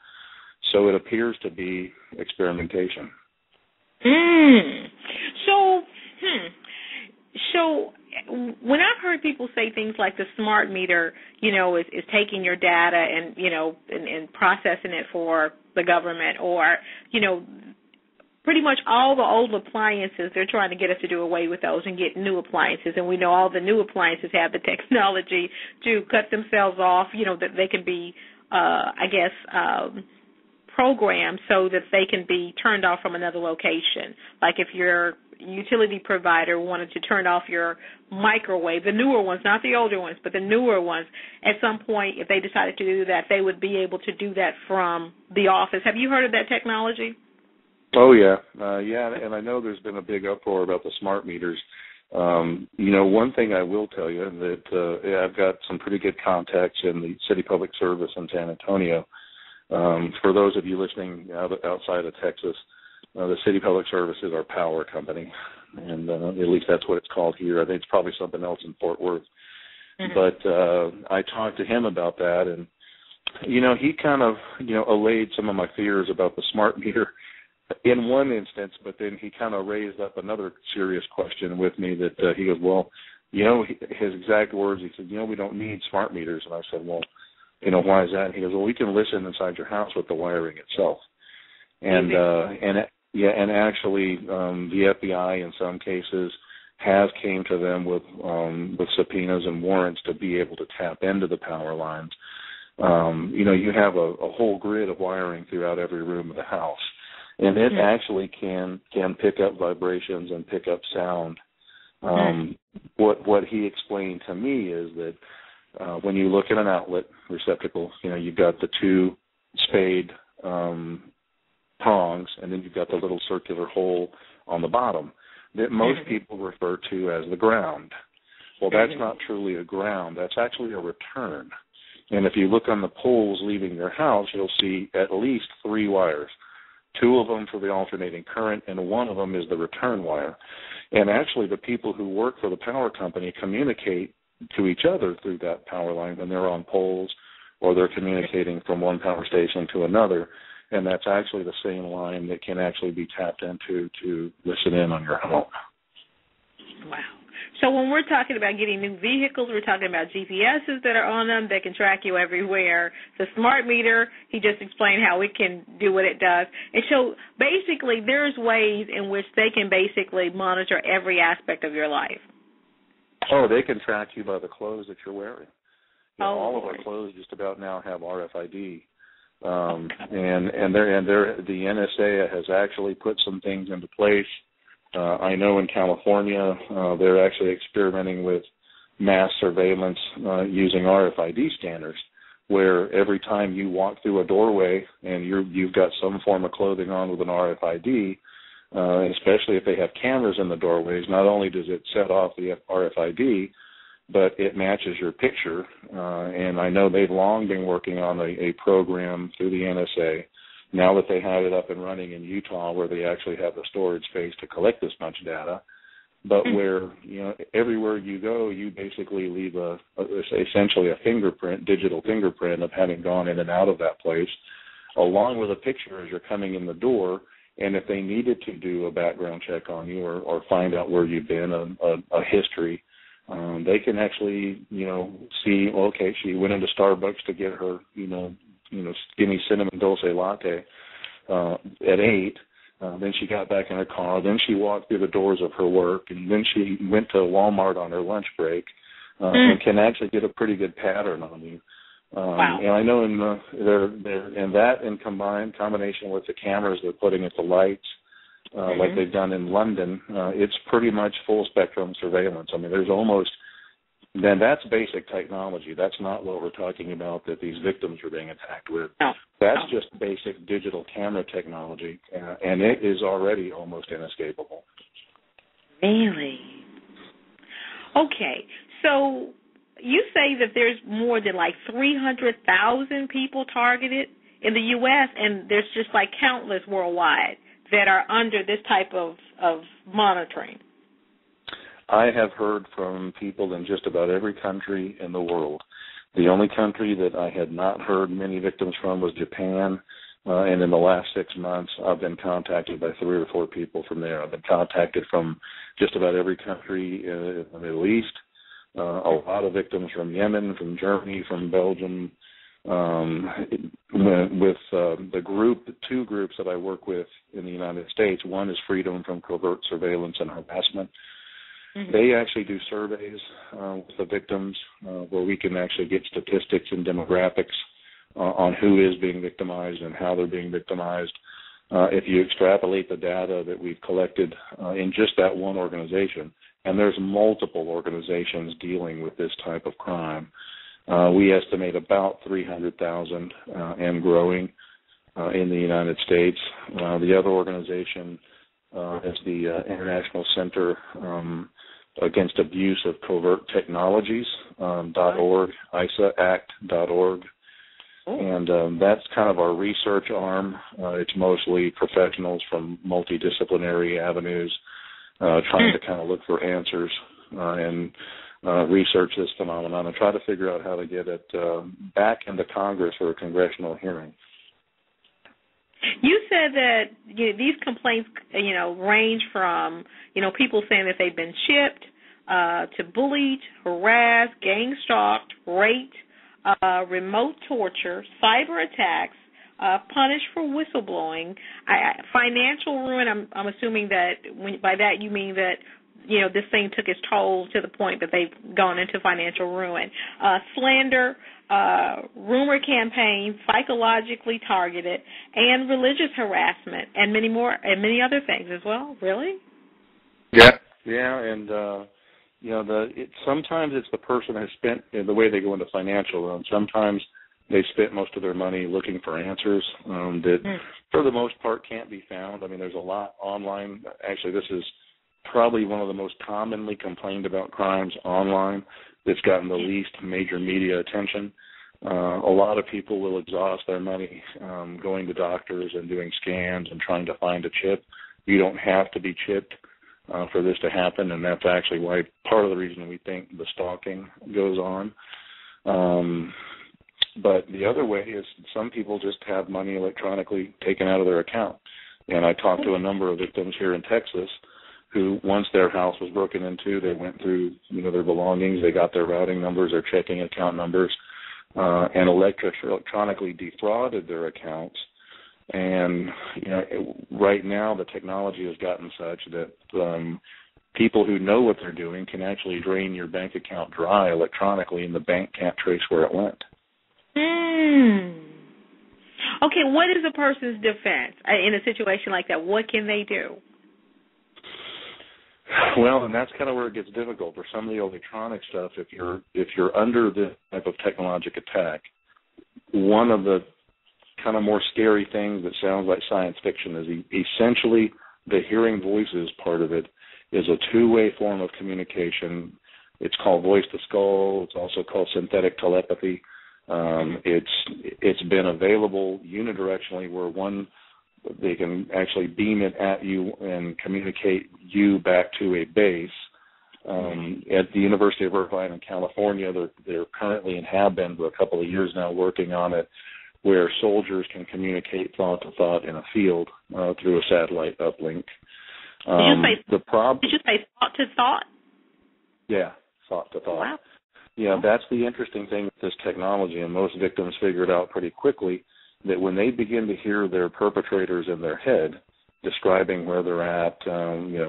So it appears to be experimentation. So when I've heard people say things like the smart meter, is taking your data and, and processing it for the government, or, pretty much all the old appliances, they're trying to get us to do away with those and get new appliances. And we know all the new appliances have the technology to cut themselves off, that they can be, programmed so that they can be turned off from another location. Like if your utility provider wanted to turn off your microwave, the newer ones, not the older ones, but the newer ones, at some point, if they decided to do that, they would be able to do that from the office. Have you heard of that technology? Oh, yeah. And I know there's been a big uproar about the smart meters. One thing I will tell you that I've got some pretty good contacts in the City Public Service in San Antonio. For those of you listening outside of Texas, the City Public Service is our power company, and at least that's what it's called here. I think it's probably something else in Fort Worth. Mm-hmm. But I talked to him about that, and, he kind of, allayed some of my fears about the smart meter in one instance, but then he kind of raised up another serious question with me that he goes, well, his exact words, he said, we don't need smart meters. And I said, well, why is that? And he goes, well, we can listen inside your house with the wiring itself. And actually the FBI in some cases has came to them with subpoenas and warrants to be able to tap into the power lines. You have a whole grid of wiring throughout every room of the house. And it actually can pick up vibrations and pick up sound. What he explained to me is that when you look at an outlet receptacle, you've got the two spade prongs, and then you've got the little circular hole on the bottom that most people refer to as the ground. Well, that's not truly a ground. That's actually a return. And if you look on the poles leaving your house, you'll see at least 3 wires. 2 of them for the alternating current, and 1 of them is the return wire. And actually the people who work for the power company communicate to each other through that power line when they're on poles or they're communicating from one power station to another. And that's actually the same line that can actually be tapped into to listen in on your home. Wow. So when we're talking about getting new vehicles, we're talking about GPSs that are on them that can track you everywhere. The smart meter, he just explained how it can do what it does. And so basically there's ways in which they can basically monitor every aspect of your life. Oh, they can track you by the clothes that you're wearing. All of our clothes just about now have RFID. And the NSA has actually put some things into place. I know in California they're actually experimenting with mass surveillance using RFID scanners, where every time you walk through a doorway and you've got some form of clothing on with an RFID, especially if they have cameras in the doorways, not only does it set off the RFID, but it matches your picture. And I know they've long been working on a program through the NSA. Now that they have it up and running in Utah, where they actually have the storage space to collect this much data, but where everywhere you go, you basically leave essentially a fingerprint, digital fingerprint of having gone in and out of that place, along with a picture as you're coming in the door. And if they needed to do a background check on you or find out where you've been, a history, they can actually see, okay, she went into Starbucks to get her skinny cinnamon dulce latte at 8. Then she got back in her car. Then she walked through the doors of her work, and then she went to Walmart on her lunch break, and can actually get a pretty good pattern on you. Wow. And I know in combination with the cameras they're putting at the lights, like they've done in London, it's pretty much full spectrum surveillance. I mean, then that's basic technology. That's not what we're talking about that these victims are being attacked with. No. That's just basic digital camera technology, and it is already almost inescapable. Really? Okay. So you say that there's more than 300,000 people targeted in the U.S., and there's just countless worldwide that are under this type of monitoring. I have heard from people in just about every country in the world. The only country that I had not heard many victims from was Japan, and in the last 6 months, I've been contacted by 3 or 4 people from there. I've been contacted from just about every country in the Middle East, a lot of victims from Yemen, from Germany, from Belgium, With the two groups that I work with in the United States, one is Freedom from Covert Surveillance and Harassment. Mm-hmm. They actually do surveys with the victims where we can actually get statistics and demographics on who is being victimized and how they're being victimized. If you extrapolate the data that we've collected in just that one organization, and there's multiple organizations dealing with this type of crime, we estimate about 300,000 and growing in the United States. The other organization is the International Center Against Abuse of Covert Technologies, .org, ISAAct.org. And that's kind of our research arm. It's mostly professionals from multidisciplinary avenues trying to kind of look for answers and research this phenomenon and try to figure out how to get it back into Congress for a congressional hearing. You said that these complaints, range from, people saying that they've been shipped to bullied, harassed, gang-stalked, raped, remote torture, cyber attacks, punished for whistleblowing, financial ruin. I'm assuming that by that you mean that this thing took its toll to the point that they've gone into financial ruin, slander, rumor campaigns, psychologically targeted, and religious harassment, and many more, and many other things as well. Really? Yeah, and sometimes it's the person who spent the way they go into financial ruin. Sometimes they spent most of their money looking for answers that, for the most part, can't be found. I mean, there's a lot online. Actually, this is probably one of the most commonly complained about crimes online that's gotten the least major media attention. A lot of people will exhaust their money going to doctors and doing scans and trying to find a chip. You don't have to be chipped for this to happen, and that's actually why part of the reason we think the stalking goes on. But the other way is some people just have money electronically taken out of their account. And I talked to a number of victims here in Texas who, once their house was broken into, they went through, their belongings, they got their routing numbers, their checking account numbers, and electronically defrauded their accounts. And, right now the technology has gotten such that people who know what they're doing can actually drain your bank account dry electronically, and the bank can't trace where it went. Okay, what is a person's defense in a situation like that? What can they do? Well, and that's kind of where it gets difficult for some of the electronic stuff. If you're under this type of technological attack, one of the kind of more scary things that sounds like science fiction is essentially the hearing voices part of it is a two-way form of communication. It's called voice to skull. It's also called synthetic telepathy. It's been available unidirectionally, where they can actually beam it at you and communicate you back to a base. At the University of Irvine in California, they're currently and have been for a couple of years now working on it, where soldiers can communicate thought to thought in a field through a satellite uplink. Did you say thought to thought? Yeah, thought to thought. Wow. Yeah, that's the interesting thing with this technology, and most victims figure it out pretty quickly, that when they begin to hear their perpetrators in their head describing where they're at,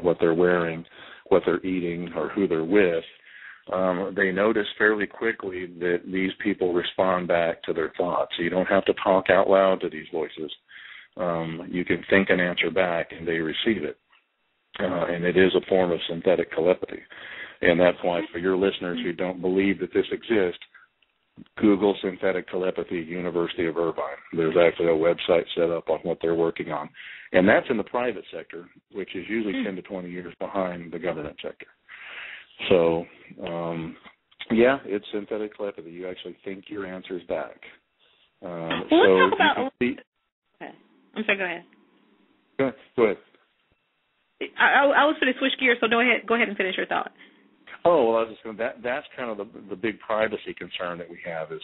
what they're wearing, what they're eating, or who they're with, they notice fairly quickly that these people respond back to their thoughts. So you don't have to talk out loud to these voices. You can think and answer back, and they receive it. And it is a form of synthetic telepathy. And that's why, for your listeners who don't believe that this exists, Google synthetic telepathy, University of Irvine. There's actually a website set up on what they're working on. And that's in the private sector, which is usually 10 to 20 years behind the government sector. So, it's synthetic telepathy. You actually think your answers back. Let's talk about... Okay. I'm sorry, go ahead. Go ahead. I was going to switch gears, so go ahead and finish your thought. Oh, well, I was just going that's kind of the big privacy concern that we have is,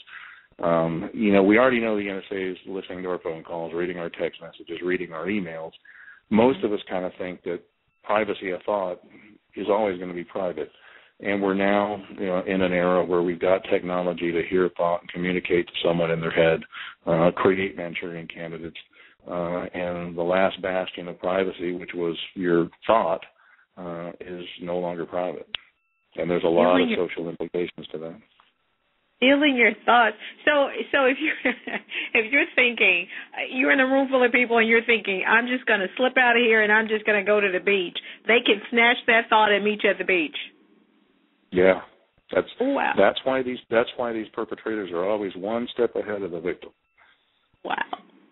we already know the NSA is listening to our phone calls, reading our text messages, reading our emails. Most of us kind of think that privacy of thought is always going to be private. And we're now in an era where we've got technology to hear thought and communicate to someone in their head, create Manchurian candidates. And the last bastion of privacy, which was your thought, is no longer private. And there's a lot of social implications to that. Feeling your thoughts. So if you're thinking, you're in a room full of people and you're thinking, I'm just going to slip out of here and I'm just going to go to the beach, they can snatch that thought and meet you at the beach. Yeah, that's why these perpetrators are always one step ahead of the victim. Wow.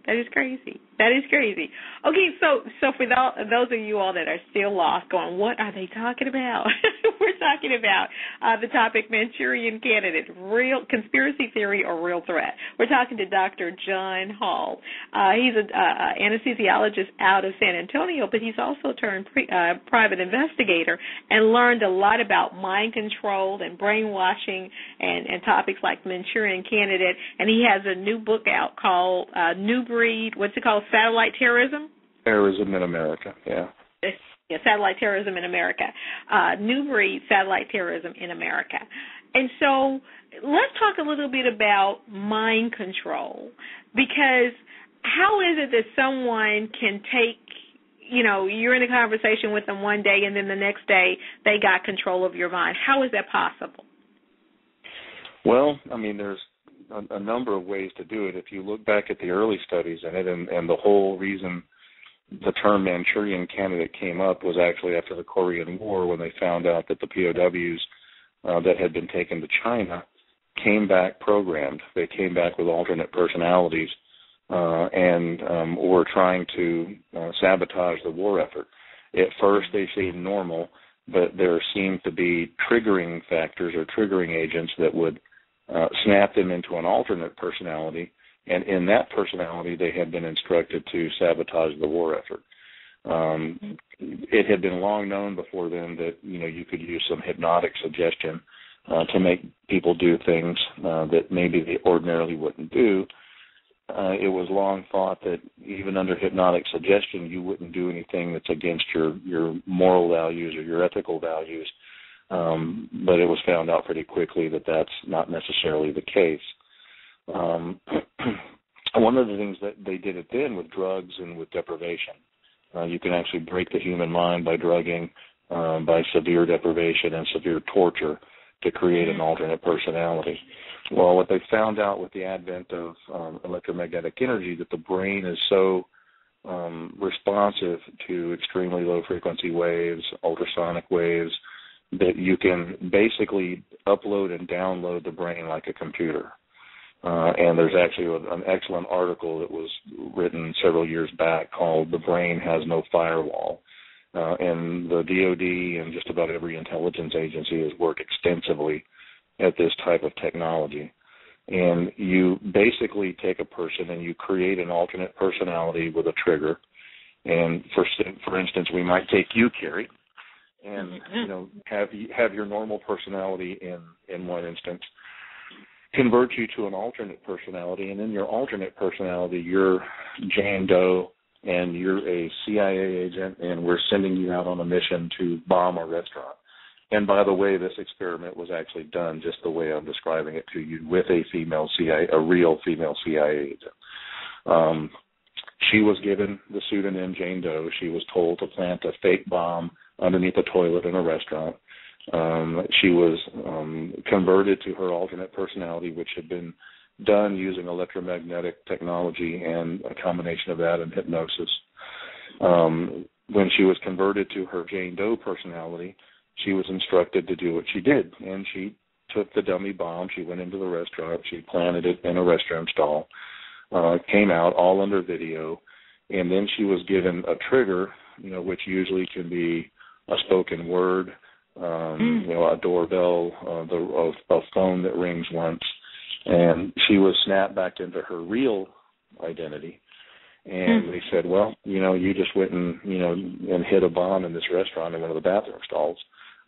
That is crazy. That is crazy. Okay, so for those of you all that are still lost, going, what are they talking about? We're talking about the topic Manchurian Candidate, real conspiracy theory or real threat. We're talking to Dr. John Hall. He's an anesthesiologist out of San Antonio, but he's also turned private investigator and learned a lot about mind control and brainwashing and topics like Manchurian Candidate. And he has a new book out called New Breed, what's it called, Satellite Terrorism? Terrorism in America, yeah. Yeah, Satellite Terrorism in America. New Breed, Satellite Terrorism in America. And so let's talk a little bit about mind control, because how is it that someone can take, you're in a conversation with them one day and then the next day they got control of your mind? How is that possible? Well, I mean, there's a number of ways to do it. If you look back at the early studies in it, and the whole reason the term Manchurian Candidate came up was actually after the Korean War, when they found out that the POWs that had been taken to China came back programmed. They came back with alternate personalities and were trying to sabotage the war effort. At first they seemed normal, but there seemed to be triggering factors or triggering agents that would snap them into an alternate personality, and in that personality they had been instructed to sabotage the war effort. It had been long known before then that you could use some hypnotic suggestion to make people do things that maybe they ordinarily wouldn't do. It was long thought that even under hypnotic suggestion you wouldn't do anything that's against your moral values or your ethical values. But it was found out pretty quickly that that's not necessarily the case. One of the things that they did it then with drugs and with deprivation. You can actually break the human mind by drugging, by severe deprivation and severe torture to create an alternate personality. Well, what they found out with the advent of electromagnetic energy, that the brain is so responsive to extremely low frequency waves, ultrasonic waves, that you can basically upload and download the brain like a computer. And there's actually an excellent article that was written several years back called "The Brain Has No Firewall." And the DOD and just about every intelligence agency has worked extensively at this type of technology. And you basically take a person and you create an alternate personality with a trigger. And for instance, we might take you, Kheri, and have your normal personality in one instance, convert you to an alternate personality, and in your alternate personality you're Jane Doe and you're a CIA agent and we're sending you out on a mission to bomb a restaurant. And by the way, this experiment was actually done just the way I'm describing it to you, with a real female CIA agent. She was given the pseudonym Jane Doe. She was told to plant a fake bomb underneath a toilet in a restaurant. She was converted to her alternate personality, which had been done using electromagnetic technology and a combination of that and hypnosis. When she was converted to her Jane Doe personality, she was instructed to do what she did, and she took the dummy bomb. She went into the restaurant. She planted it in a restaurant stall, came out all under video, and then she was given a trigger, which usually can be a spoken word, a doorbell, a phone that rings once, and she was snapped back into her real identity. And they said, well, you just went and hid a bomb in this restaurant in one of the bathroom stalls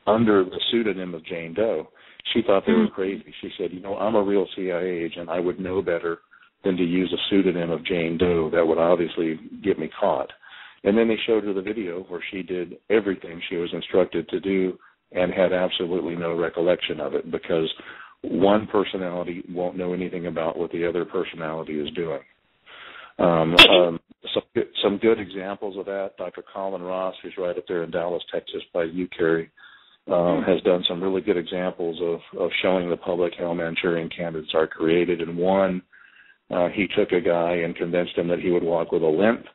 under the pseudonym of Jane Doe. She thought they were crazy. She said, I'm a real CIA agent. I would know better than to use a pseudonym of Jane Doe. That would obviously get me caught. And then they showed her the video where she did everything she was instructed to do and had absolutely no recollection of it, because one personality won't know anything about what the other personality is doing. Some good examples of that, Dr. Colin Ross, who's right up there in Dallas, Texas by you, Kheri, has done some really good examples of showing the public how Manchurian candidates are created. And one, he took a guy and convinced him that he would walk with a limp,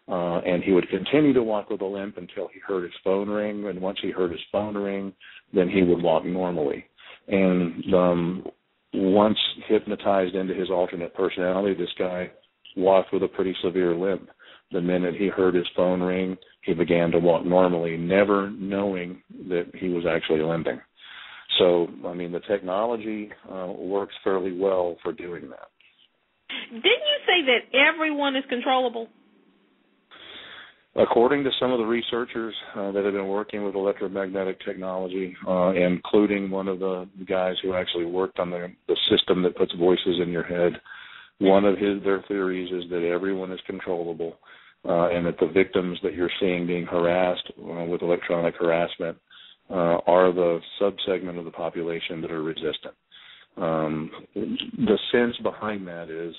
and he would continue to walk with a limp until he heard his phone ring. And once he heard his phone ring, then he would walk normally. And once hypnotized into his alternate personality, this guy walked with a pretty severe limp. The minute he heard his phone ring, he began to walk normally, never knowing that he was actually limping. So, I mean, the technology works fairly well for doing that. Didn't you say that everyone is controllable? According to some of the researchers that have been working with electromagnetic technology, including one of the guys who actually worked on the system that puts voices in your head, one of their theories is that everyone is controllable, and that the victims that you're seeing being harassed with electronic harassment are the subsegment of the population that are resistant. The sense behind that is,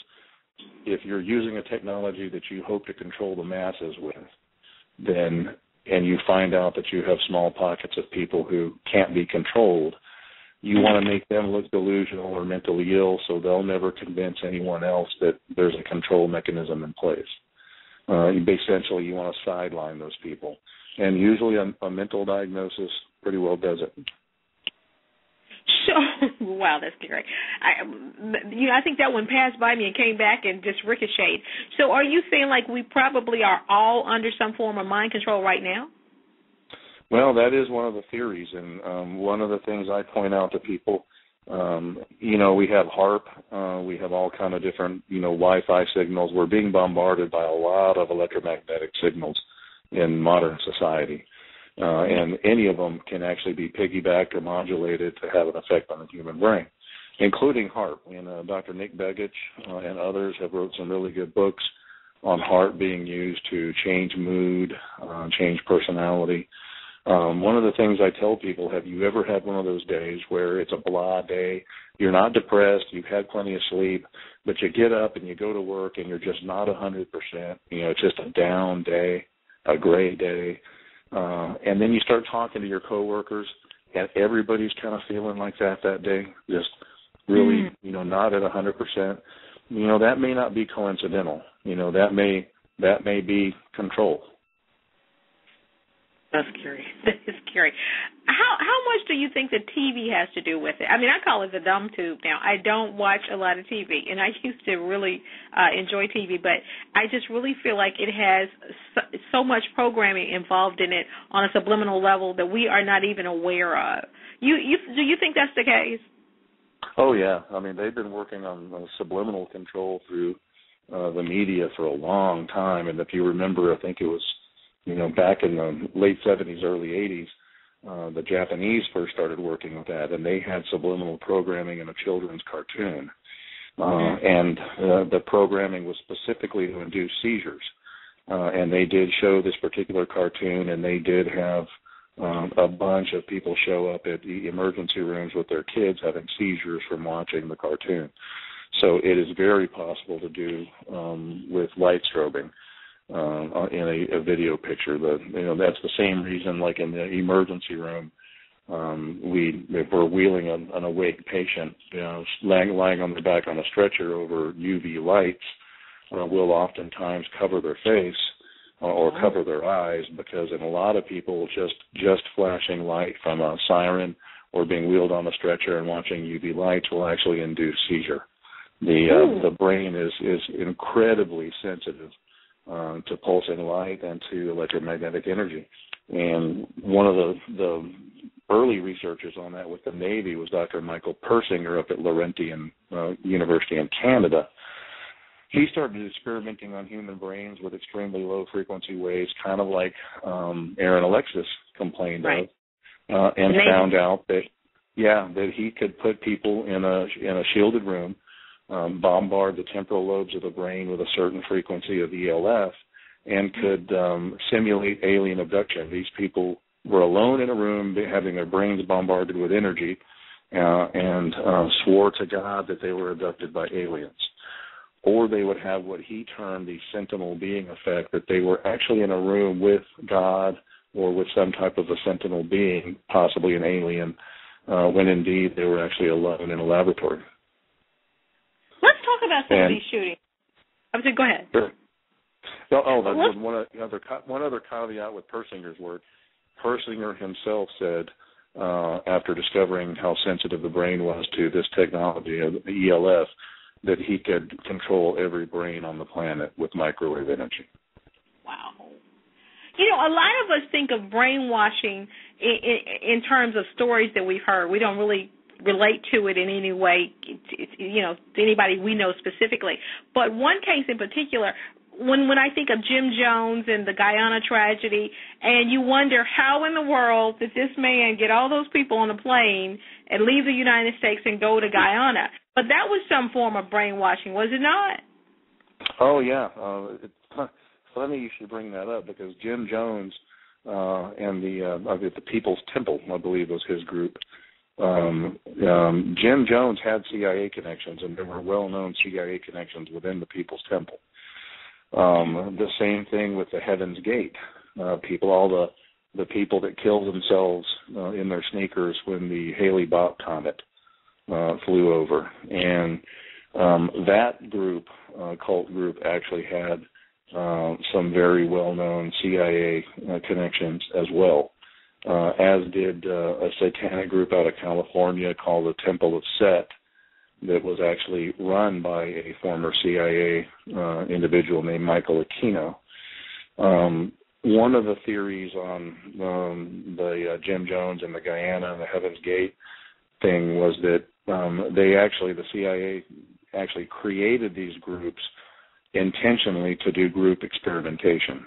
if you're using a technology that you hope to control the masses with, then, and you find out that you have small pockets of people who can't be controlled, you want to make them look delusional or mentally ill, so they'll never convince anyone else that there's a control mechanism in place. Essentially, you want to sideline those people. And usually a mental diagnosis pretty well does it. So, wow, that's great. I think that one passed by me and came back and just ricocheted. So are you saying like we probably are all under some form of mind control right now? Well, that is one of the theories, and one of the things I point out to people, we have HAARP, we have all kind of different, Wi-Fi signals. We're being bombarded by a lot of electromagnetic signals in modern society, and any of them can actually be piggybacked or modulated to have an effect on the human brain, including HAARP. And Dr. Nick Begich and others have wrote some really good books on HAARP being used to change mood, change personality. One of the things I tell people, have you ever had one of those days where it's a blah day, you're not depressed, you've had plenty of sleep, but you get up and you go to work and you're just not 100%, it's just a down day, a gray day, and then you start talking to your coworkers and everybody's kind of feeling like that day, just really, not at 100%, that may not be coincidental, that may be control. That's scary. That is scary. How much do you think the TV has to do with it? I mean, I call it the dumb tube now. I don't watch a lot of TV, and I used to really enjoy TV, but I just really feel like it has so much programming involved in it on a subliminal level that we are not even aware of. Do you think that's the case? Oh, yeah. I mean, they've been working on subliminal control through the media for a long time, and if you remember, I think it was back in the late 70s, early 80s, the Japanese first started working with that, and they had subliminal programming in a children's cartoon. And the programming was specifically to induce seizures. And they did show this particular cartoon, and they did have a bunch of people show up at the emergency rooms with their kids having seizures from watching the cartoon. So it is very possible to do with light strobing. In a video picture, that's the same reason, like in the emergency room, if we're wheeling an awake patient, lying on their back on a stretcher over UV lights, we'll oftentimes cover their face or cover their eyes, because in a lot of people, just flashing light from a siren or being wheeled on a stretcher and watching UV lights will actually induce seizure. The brain is incredibly sensitive to pulsing light and to electromagnetic energy. And one of the early researchers on that with the Navy was Dr. Michael Persinger up at Laurentian University in Canada. He started experimenting on human brains with extremely low frequency waves, kind of like Aaron Alexis complained of, and found out that he could put people in a shielded room, bombard the temporal lobes of the brain with a certain frequency of ELF, and could simulate alien abduction. These people were alone in a room having their brains bombarded with energy and swore to God that they were abducted by aliens. Or they would have what he termed the sentinel being effect, that they were actually in a room with God or with some type of a sentinel being, possibly an alien, when indeed they were actually alone in a laboratory. Let's talk about some of these shootings. I was saying, go ahead. Sure. One other caveat with Persinger's work. Persinger himself said, after discovering how sensitive the brain was to this technology, the ELF, that he could control every brain on the planet with microwave energy. Wow. You know, a lot of us think of brainwashing in terms of stories that we've heard. We don't really relate to it in any way, to anybody we know specifically. But one case in particular, when I think of Jim Jones and the Guyana tragedy, and you wonder how in the world did this man get all those people on a plane and leave the United States and go to Guyana? But that was some form of brainwashing, was it not? Oh, yeah. It's funny you should bring that up, because Jim Jones and the People's Temple, I believe was his group, Jim Jones had CIA connections, and there were well-known CIA connections within the People's Temple. The same thing with the Heaven's Gate people, the people that killed themselves in their sneakers when the Halley-Bopp comet flew over. And that group, cult group, actually had some very well-known CIA connections as well, as did a satanic group out of California called the Temple of Set, that was actually run by a former CIA individual named Michael Aquino. One of the theories on the Jim Jones and the Guyana and the Heaven's Gate thing was that the CIA actually created these groups intentionally to do group experimentation.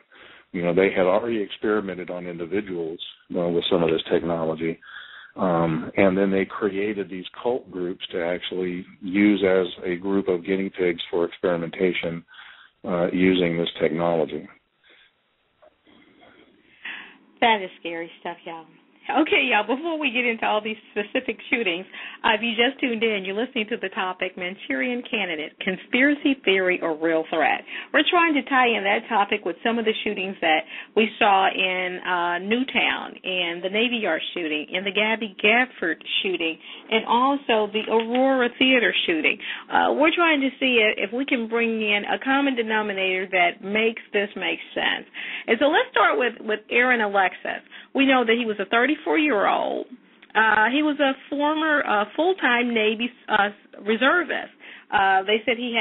You know, they had already experimented on individuals with some of this technology, and then they created these cult groups to actually use as a group of guinea pigs for experimentation using this technology. That is scary stuff, y'all. Okay, y'all, before we get into all these specific shootings, if you just tuned in, you're listening to the topic, Manchurian Candidate, Conspiracy Theory or Real Threat. We're trying to tie in that topic with some of the shootings that we saw in Newtown, and the Navy Yard shooting, and the Gabby Gafford shooting, and also the Aurora Theater shooting. We're trying to see if we can bring in a common denominator that makes this make sense. And so let's start with Aaron Alexis. We know that he was a 34-year-old. He was a former full-time Navy reservist. They said he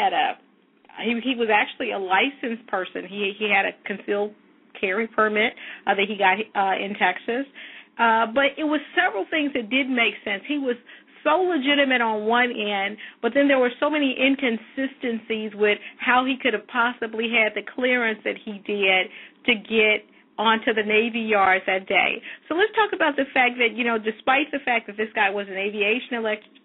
was actually a licensed person. He had a concealed carry permit that he got in Texas. But it was several things that did make sense. He was so legitimate on one end, but then there were so many inconsistencies with how he could have possibly had the clearance that he did to get onto the Navy yards that day. So let's talk about the fact that, despite the fact that this guy was an aviation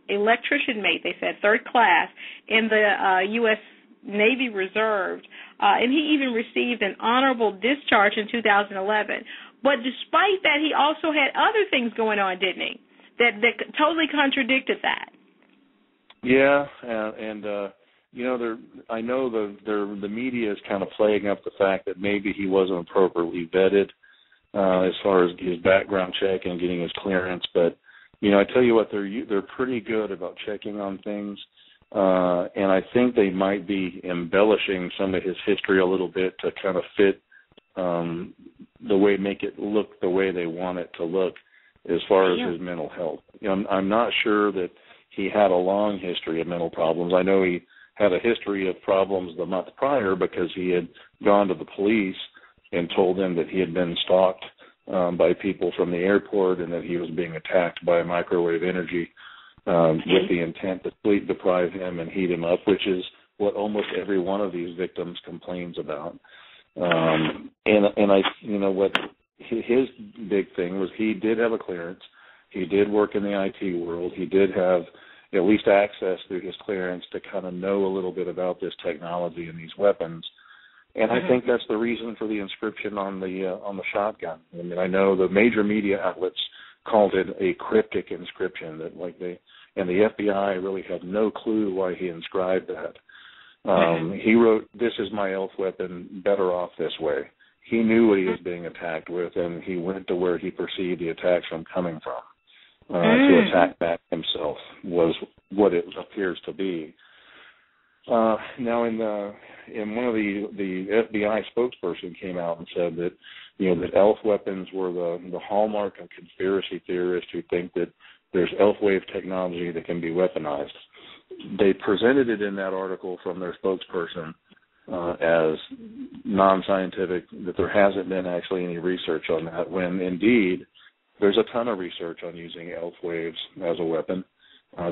electrician mate, they said third class in the U.S. Navy Reserve, and he even received an honorable discharge in 2011. But despite that, he also had other things going on, didn't he, that totally contradicted that? Yeah, and I know the media is kind of playing up the fact that maybe he wasn't appropriately vetted as far as his background check and getting his clearance. But I tell you what, they're pretty good about checking on things, and I think they might be embellishing some of his history a little bit to kind of fit make it look the way they want it to look as far as his mental health. I'm not sure that he had a long history of mental problems. I know he had a history of problems the month prior because he had gone to the police and told them that he had been stalked by people from the airport and that he was being attacked by microwave energy with the intent to sleep deprive him and heat him up, which is what almost every one of these victims complains about. What his big thing was, he did have a clearance. He did work in the IT world. He did have at least access through his clearance to kind of know a little bit about this technology and these weapons. And I think that's the reason for the inscription on the shotgun. I mean, I know the major media outlets called it a cryptic inscription, and the FBI really had no clue why he inscribed that. He wrote, "This is my elf weapon, better off this way." He knew what he was being attacked with, and he went to where he perceived the attacks from coming from. To attack back himself was what it appears to be. Now, in one of the FBI spokesperson came out and said that that elf weapons were the hallmark of conspiracy theorists who think that there's elf wave technology that can be weaponized. They presented it in that article from their spokesperson as non-scientific, that there hasn't been actually any research on that, when indeed there's a ton of research on using elf waves as a weapon,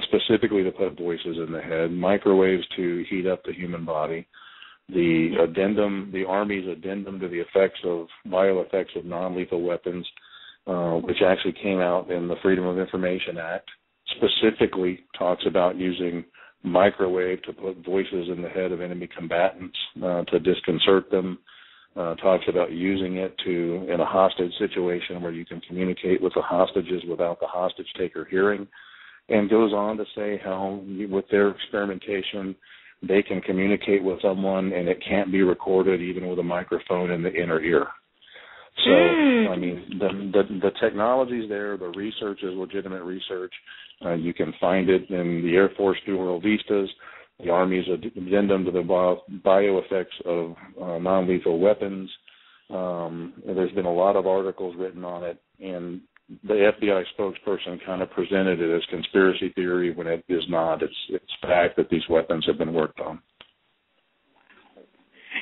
specifically to put voices in the head, microwaves to heat up the human body, the Army's addendum to the bioeffects of non-lethal weapons, which actually came out in the Freedom of Information Act, specifically talks about using microwave to put voices in the head of enemy combatants to disconcert them, talks about using it in a hostage situation where you can communicate with the hostages without the hostage taker hearing, and goes on to say how with their experimentation they can communicate with someone and it can't be recorded even with a microphone in the inner ear. So, I mean, the technology's there, the research is legitimate research. You can find it in the Air Force Bureau Vistas, the Army's addendum to the bioeffects of non-lethal weapons. There's been a lot of articles written on it, and the FBI spokesperson kind of presented it as conspiracy theory when it is not. It's fact that these weapons have been worked on.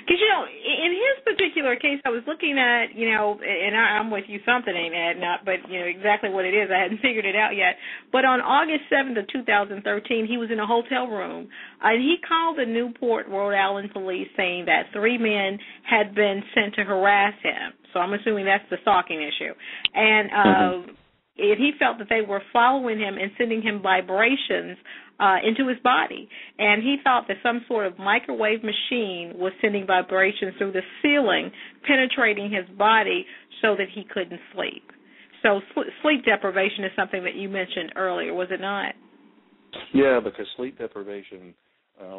Because, in his particular case, I was looking at, and I'm with you, something ain't adding up, but, exactly what it is, I hadn't figured it out yet. But on August 7th of 2013, he was in a hotel room, and he called the Newport, Rhode Island police saying that 3 men had been sent to harass him. So I'm assuming that's the stalking issue. And he felt that they were following him and sending him vibrations into his body. And he thought that some sort of microwave machine was sending vibrations through the ceiling, penetrating his body so that he couldn't sleep. So sleep deprivation is something that you mentioned earlier, was it not? Yeah, because sleep deprivation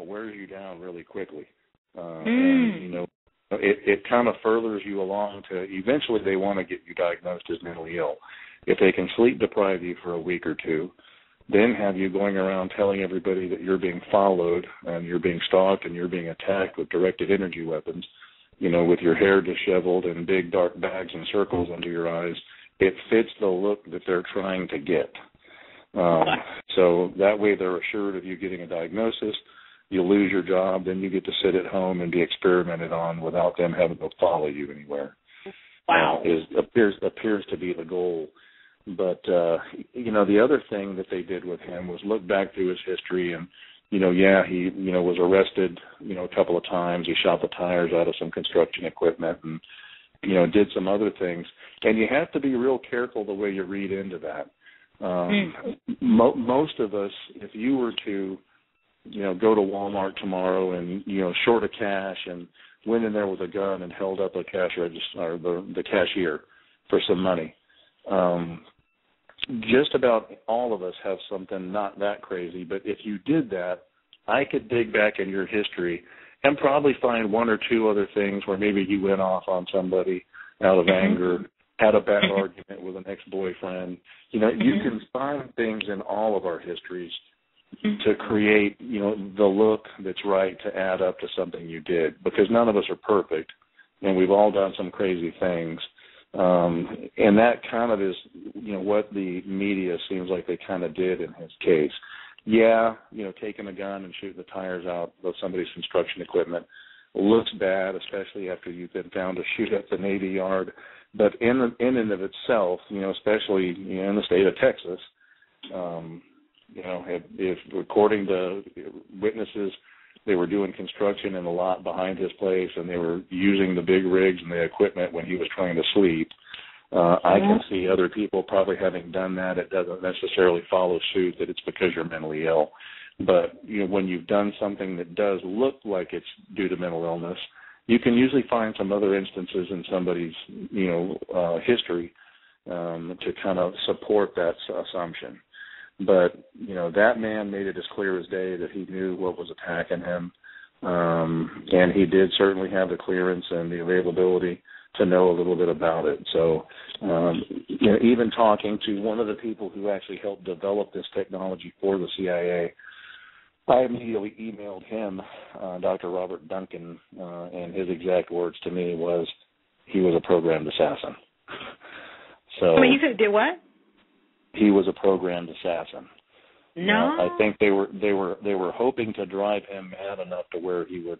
wears you down really quickly. And, it kind of furthers you along to eventually they want to get you diagnosed as mentally ill. If they can sleep deprive you for a week or two, then have you going around telling everybody that you're being followed and you're being stalked and you're being attacked with directed energy weapons, with your hair disheveled and big dark bags and circles under your eyes, it fits the look that they're trying to get. So that way they're assured of you getting a diagnosis. You lose your job, then you get to sit at home and be experimented on without them having to follow you anywhere. Wow. Appears to be the goal. But, the other thing that they did with him was look back through his history and, he, was arrested, a couple of times. He shot the tires out of some construction equipment and, did some other things. And you have to be real careful the way you read into that. Most of us, if you were to, go to Walmart tomorrow and, short of cash and went in there with a gun and held up a cash register or the cashier for some money, just about all of us have something not that crazy, but if you did that, I could dig back in your history and probably find one or two other things where maybe you went off on somebody out of anger, had a bad argument with an ex-boyfriend. You can find things in all of our histories to create, the look that's right to add up to something you did, because none of us are perfect, and we've all done some crazy things. And that kind of is, what the media seems like they kind of did in his case. Yeah, taking a gun and shooting the tires out of somebody's construction equipment looks bad, especially after you've been found to shoot at the Navy Yard. But in and of itself, especially in the state of Texas, if according to witnesses, they were doing construction in the lot behind his place, and they were using the big rigs and the equipment when he was trying to sleep. I can see other people probably having done that. It doesn't necessarily follow suit that it's because you're mentally ill. But when you've done something that does look like it's due to mental illness, you can usually find some other instances in somebody's, history to kind of support that assumption. But, that man made it as clear as day that he knew what was attacking him. And he did certainly have the clearance and the availability to know a little bit about it. So, even talking to one of the people who actually helped develop this technology for the CIA, I immediately emailed him, Dr. Robert Duncan, and his exact words to me was he was a programmed assassin. So, you said did what? He was a programmed assassin. No, I think they were hoping to drive him mad enough to where he would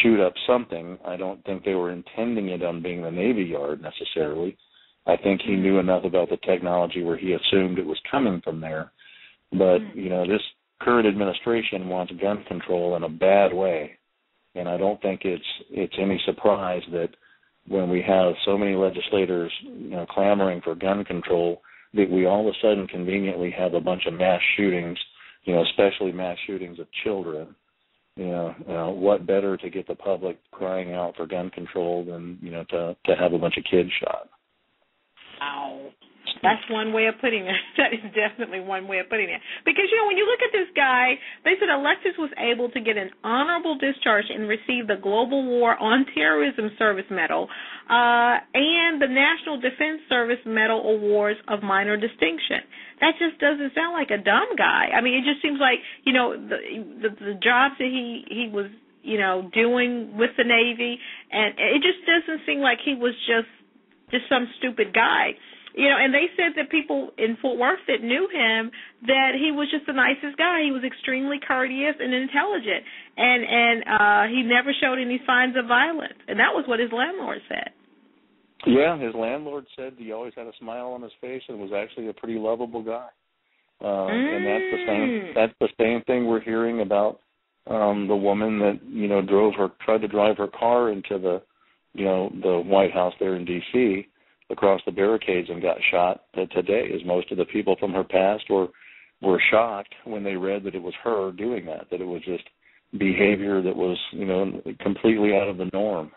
shoot up something. I don't think they were intending it on being the Navy Yard necessarily. I think he knew enough about the technology where he assumed it was coming from there. But this current administration wants gun control in a bad way, and I don't think it's any surprise that when we have so many legislators clamoring for gun control, that we all of a sudden conveniently have a bunch of mass shootings, especially mass shootings of children. What better to get the public crying out for gun control than, to have a bunch of kids shot? Wow. That's one way of putting it. That is definitely one way of putting it. Because, when you look at this guy, they said Alexis was able to get an honorable discharge and receive the Global War on Terrorism Service Medal and the National Defense Service Medal Awards of minor distinction. That just doesn't sound like a dumb guy. I mean, it just seems like, the jobs that he was, doing with the Navy, and it just doesn't seem like he was just some stupid guy. And they said that people in Fort Worth that knew him, that he was just the nicest guy. He was extremely courteous and intelligent, and he never showed any signs of violence. And that was what his landlord said. Yeah, his landlord said he always had a smile on his face and was actually a pretty lovable guy. And that's the same thing we're hearing about the woman that tried to drive her car into the White House there in D.C. across the barricades and got shot today, as most of the people from her past were shocked when they read that it was her doing that it was just behavior that was, completely out of the norm.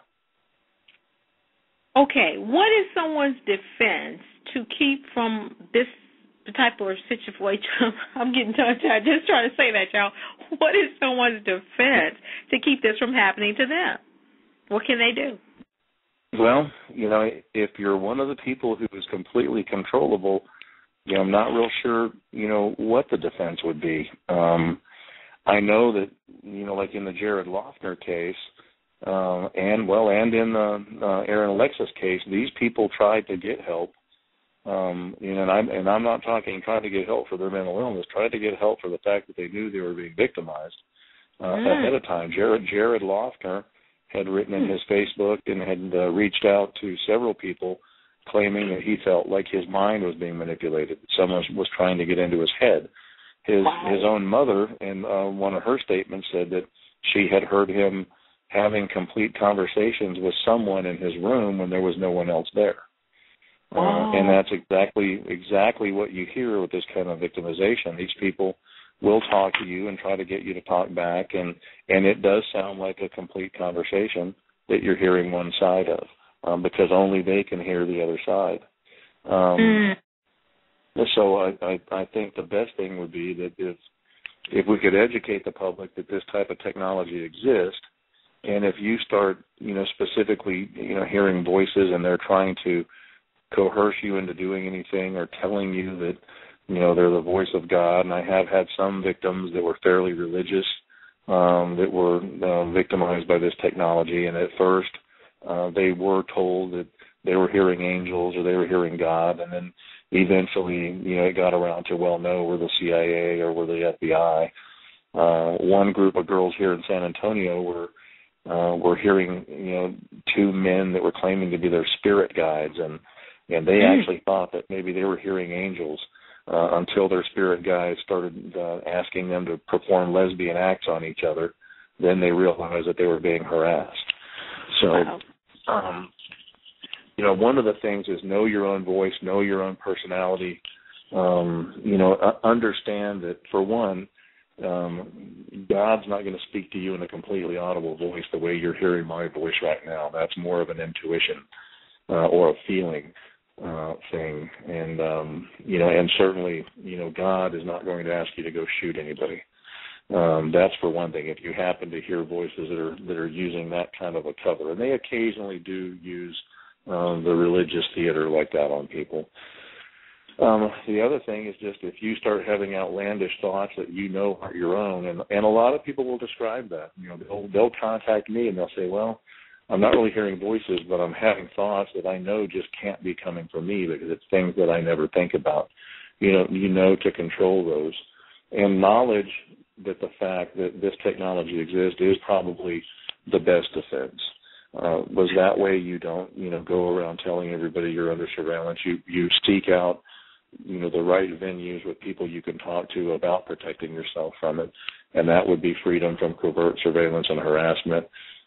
Okay, what is someone's defense to keep from this type of situation? I'm getting tongue-tied just trying to say that, y'all. What is someone's defense to keep this from happening to them? What can they do? Well, if you're one of the people who is completely controllable, I'm not real sure, what the defense would be. I know that, like in the Jared Loughner case, and in the Aaron Alexis case, these people tried to get help. And I'm not talking trying to get help for their mental illness, tried to get help for the fact that they knew they were being victimized ahead of time. Jared Loughner had written in his Facebook and had reached out to several people claiming that he felt like his mind was being manipulated. Someone was trying to get into his head. His own mother, in one of her statements, said that she had heard him having complete conversations with someone in his room when there was no one else there. And that's exactly what you hear with this kind of victimization. These people will talk to you and try to get you to talk back, and it does sound like a complete conversation that you're hearing one side of, because only they can hear the other side. So I think the best thing would be that if we could educate the public that this type of technology exists, and if you start, specifically, hearing voices and they're trying to coerce you into doing anything or telling you that, they're the voice of God, and I have had some victims that were fairly religious that were victimized by this technology, and at first they were told that they were hearing angels or they were hearing God, and then eventually, it got around to, well, no, we're the CIA or we're the FBI. One group of girls here in San Antonio were hearing, two men that were claiming to be their spirit guides, and they actually thought that maybe they were hearing angels until their spirit guides started asking them to perform lesbian acts on each other. Then they realized that they were being harassed. So, one of the things is know your own voice, know your own personality. Understand that, for one, God's not going to speak to you in a completely audible voice the way you're hearing my voice right now. That's more of an intuition or a feeling thing. And, and certainly, God is not going to ask you to go shoot anybody. That's for one thing. If you happen to hear voices that are using that kind of a cover, and they occasionally do use the religious theater like that on people. The other thing is just if you start having outlandish thoughts that aren't your own, and a lot of people will describe that. They'll contact me and they'll say, well, I'm not really hearing voices, but I'm having thoughts that I know just can't be coming from me because it's things that I never think about. To control those. And knowledge that the fact that this technology exists is probably the best defense. Was that way you don't, go around telling everybody you're under surveillance. You seek out, the right venues with people you can talk to about protecting yourself from it, and that would be Freedom from Covert Surveillance and Harassment,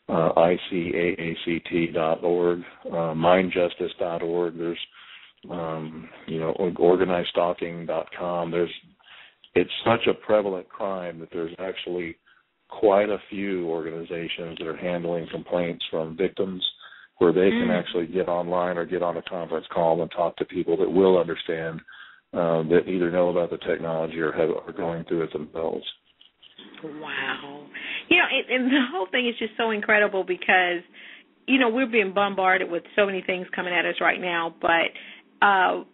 ICAACT.org, mindjustice.org. There's, organizedstalking.com. It's such a prevalent crime that there's actually quite a few organizations that are handling complaints from victims where they can actually get online or get on a conference call and talk to people that will understand, that either know about the technology or are going through it themselves. Wow. And the whole thing is just so incredible because, we're being bombarded with so many things coming at us right now, but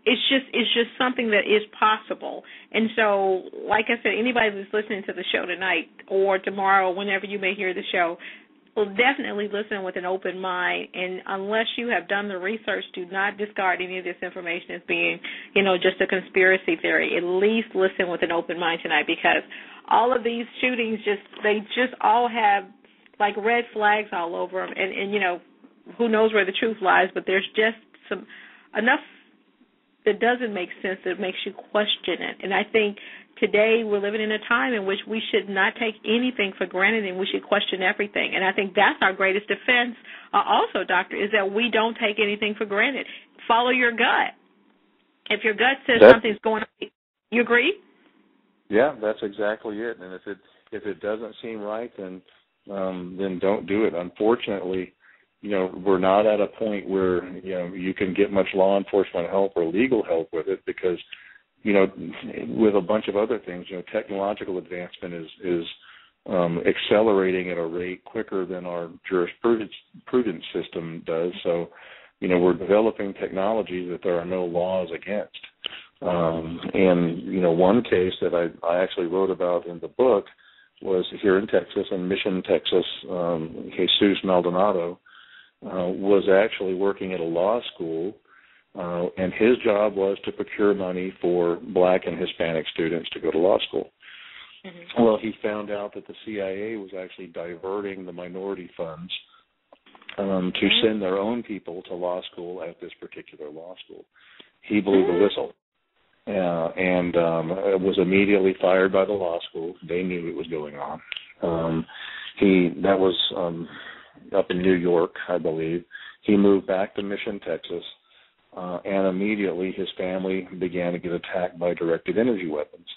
it's just something that is possible. And so, like I said, anybody that's listening to the show tonight or tomorrow, whenever you may hear the show, will definitely listen with an open mind. And unless you have done the research, do not discard any of this information as being, just a conspiracy theory. At least listen with an open mind tonight because all of these shootings they all have like red flags all over them. And who knows where the truth lies, but there's just enough that doesn't make sense that makes you question it. And I think today we're living in a time in which we should not take anything for granted and we should question everything. And I think that's our greatest defense also, Doctor, is that we don't take anything for granted. Follow your gut. If your gut says something's going on, you agree? Yeah, that's exactly it. And if it doesn't seem right, then don't do it. Unfortunately, we're not at a point where, you can get much law enforcement help or legal help with it because, with a bunch of other things, technological advancement is accelerating at a rate quicker than our jurisprudence system does. So, we're developing technologies that there are no laws against. And, one case that I actually wrote about in the book was here in Texas, in Mission, Texas, Jesus Maldonado, was actually working at a law school, and his job was to procure money for Black and Hispanic students to go to law school. Mm-hmm. Well, he found out that the CIA was actually diverting the minority funds to send their own people to law school at this particular law school. He blew the whistle and was immediately fired by the law school. They knew it was going on. That was up in New York, I believe. He moved back to Mission, Texas, and immediately his family began to get attacked by directed energy weapons,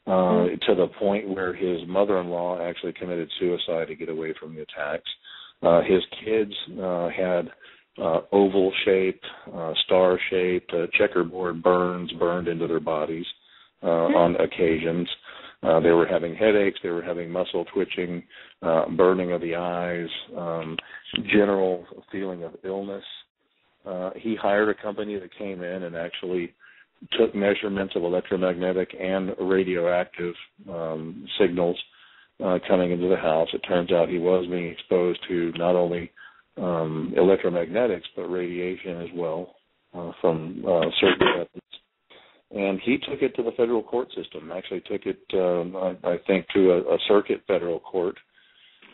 to the point where his mother-in-law actually committed suicide to get away from the attacks. His kids had oval-shaped, star-shaped, checkerboard burns burned into their bodies on occasions. They were having headaches. They were having muscle twitching, burning of the eyes, general feeling of illness. He hired a company that came in and actually took measurements of electromagnetic and radioactive signals coming into the house. It turns out he was being exposed to not only electromagnetics but radiation as well from certain weapons. And he took it to the federal court system, actually took it, I think, to a circuit federal court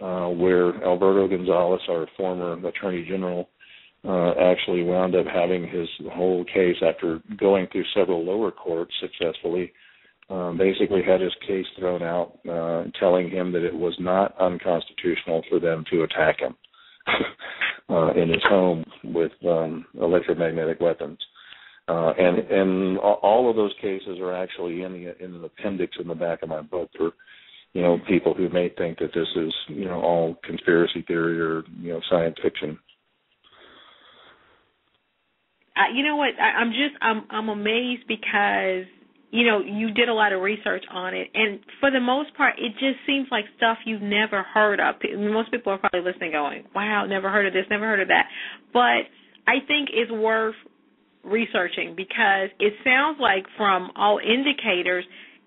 where Alberto Gonzalez, our former attorney general, actually wound up having his whole case, after going through several lower courts successfully, basically had his case thrown out, telling him that it was not unconstitutional for them to attack him in his home with electromagnetic weapons. And all of those cases are actually in an appendix in the back of my book. people who may think that this is, all conspiracy theory or, science fiction. You know what? I'm amazed because, you did a lot of research on it, and for the most part, it just seems like stuff you've never heard of. Most people are probably listening going, wow, never heard of this, never heard of that. But I think it's worth researching because it sounds like from all indicators,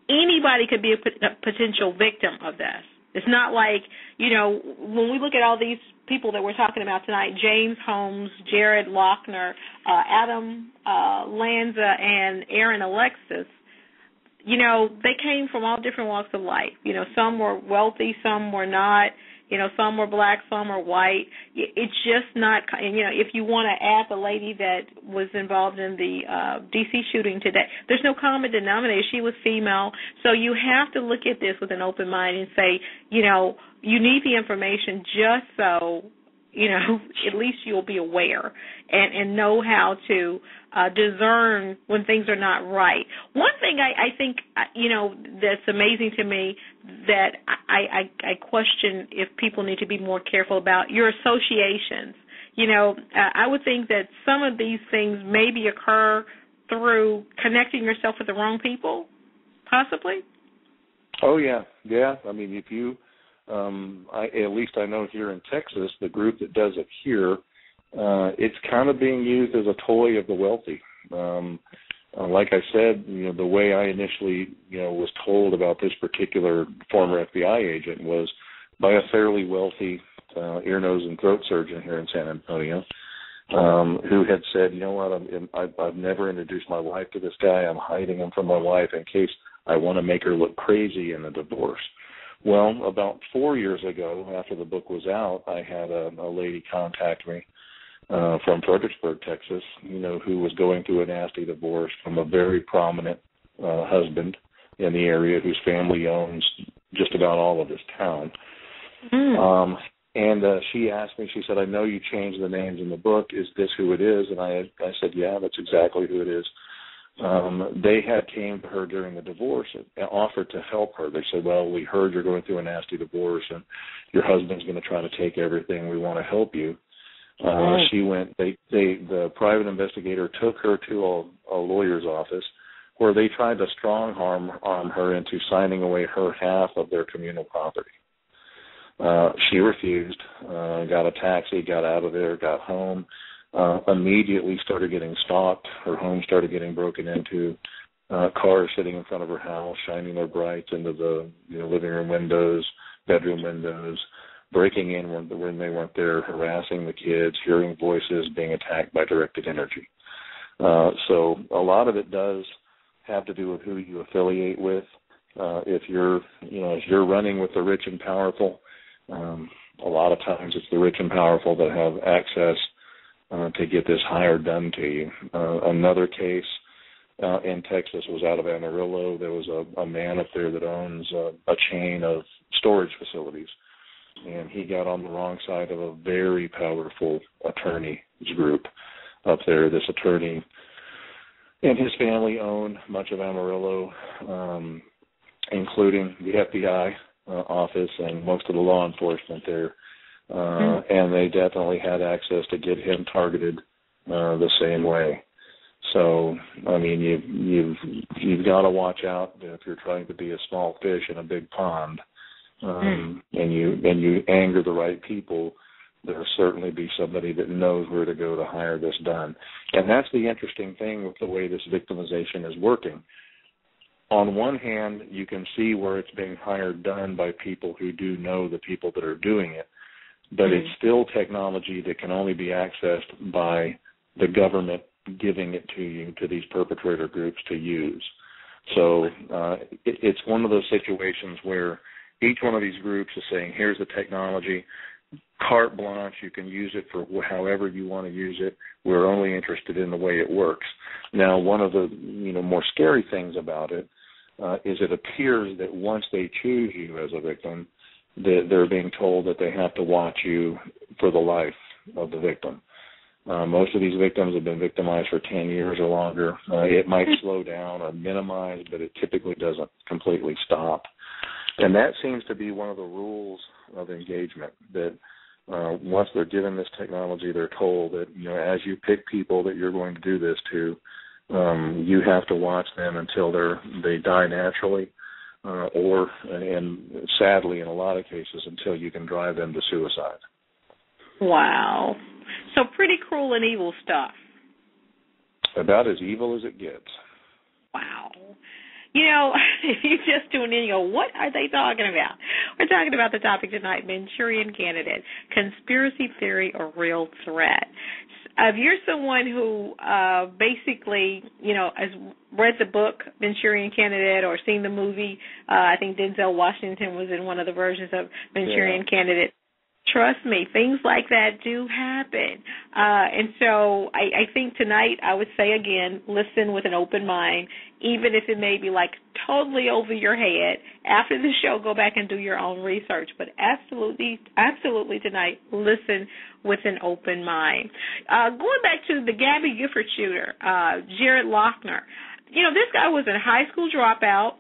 anybody could be a potential victim of this. It's not like, when we look at all these people that we're talking about tonight, James Holmes, Jared Lochner, Adam Lanza, and Aaron Alexis, they came from all different walks of life. Some were wealthy, some were not. Some were black, some were white. It's just not, if you want to add the lady that was involved in the D.C. shooting today, there's no common denominator. She was female. So you have to look at this with an open mind and say, you need the information just so, at least you'll be aware and know how to discern when things are not right. One thing I think, that's amazing to me that I question if people need to be more careful about, your associations. I would think that some of these things maybe occur through connecting yourself with the wrong people, possibly. Oh, yeah. Yeah. I mean, if you, at least I know here in Texas, the group that does it here, it's kind of being used as a toy of the wealthy. Like I said, the way I initially, was told about this particular former FBI agent was by a fairly wealthy ear, nose, and throat surgeon here in San Antonio, who had said, I've never introduced my wife to this guy. I'm hiding him from my wife in case I want to make her look crazy in a divorce. Well, about 4 years ago, after the book was out, I had a lady contact me from Fredericksburg, Texas, who was going through a nasty divorce from a very prominent husband in the area whose family owns just about all of this town. And she asked me, she said, I know you changed the names in the book. Is this who it is? And I said, yeah, that's exactly who it is. They had came to her during the divorce and offered to help her. They said, well, we heard you're going through a nasty divorce and your husband's going to try to take everything. We want to help you. She went, the private investigator took her to a lawyer's office where they tried to strong arm her into signing away her half of their communal property. She refused, got a taxi, got out of there, got home, immediately started getting stalked. Her home started getting broken into, cars sitting in front of her house, shining their brights into the living room windows, bedroom windows, breaking in when they weren't there, harassing the kids, hearing voices, being attacked by directed energy. So a lot of it does have to do with who you affiliate with. If you're running with the rich and powerful, a lot of times it's the rich and powerful that have access to get this hire done to you. Another case in Texas was out of Amarillo. There was a man up there that owns a chain of storage facilities, and he got on the wrong side of a very powerful attorney's group up there. This attorney and his family own much of Amarillo, including the FBI office and most of the law enforcement there. And they definitely had access to get him targeted the same way. So, I mean, you've got to watch out if you're trying to be a small fish in a big pond, and you anger the right people. There'll certainly be somebody that knows where to go to hire this done. And that's the interesting thing with the way this victimization is working. On one hand, you can see where it's being hired done by people who do know the people that are doing it, but it's still technology that can only be accessed by the government giving it to you, to these perpetrator groups to use. So it's one of those situations where each one of these groups is saying, here's the technology, carte blanche, you can use it for however you want to use it. We're only interested in the way it works. Now, one of the more scary things about it is it appears that once they choose you as a victim, that they're being told that they have to watch you for the life of the victim. Most of these victims have been victimized for 10 years or longer. It might slow down or minimize, but it typically doesn't completely stop. And that seems to be one of the rules of engagement, that once they're given this technology, they're told that, as you pick people that you're going to do this to, you have to watch them until they die naturally, or, and sadly, in a lot of cases, until you can drive them to suicide. Wow. So pretty cruel and evil stuff. About as evil as it gets. Wow. If you just tune in, what are they talking about? We're talking about the topic tonight, Manchurian Candidate, conspiracy theory or real threat. If you're someone who basically, has read the book Manchurian Candidate or seen the movie, I think Denzel Washington was in one of the versions of Manchurian Candidate, trust me, things like that do happen. And so I think tonight I would say again, listen with an open mind, even if it may be like totally over your head. After the show, go back and do your own research. But absolutely tonight, listen with an open mind. Going back to the Gabby Gifford shooter, Jared Lochner. This guy was a high school dropout.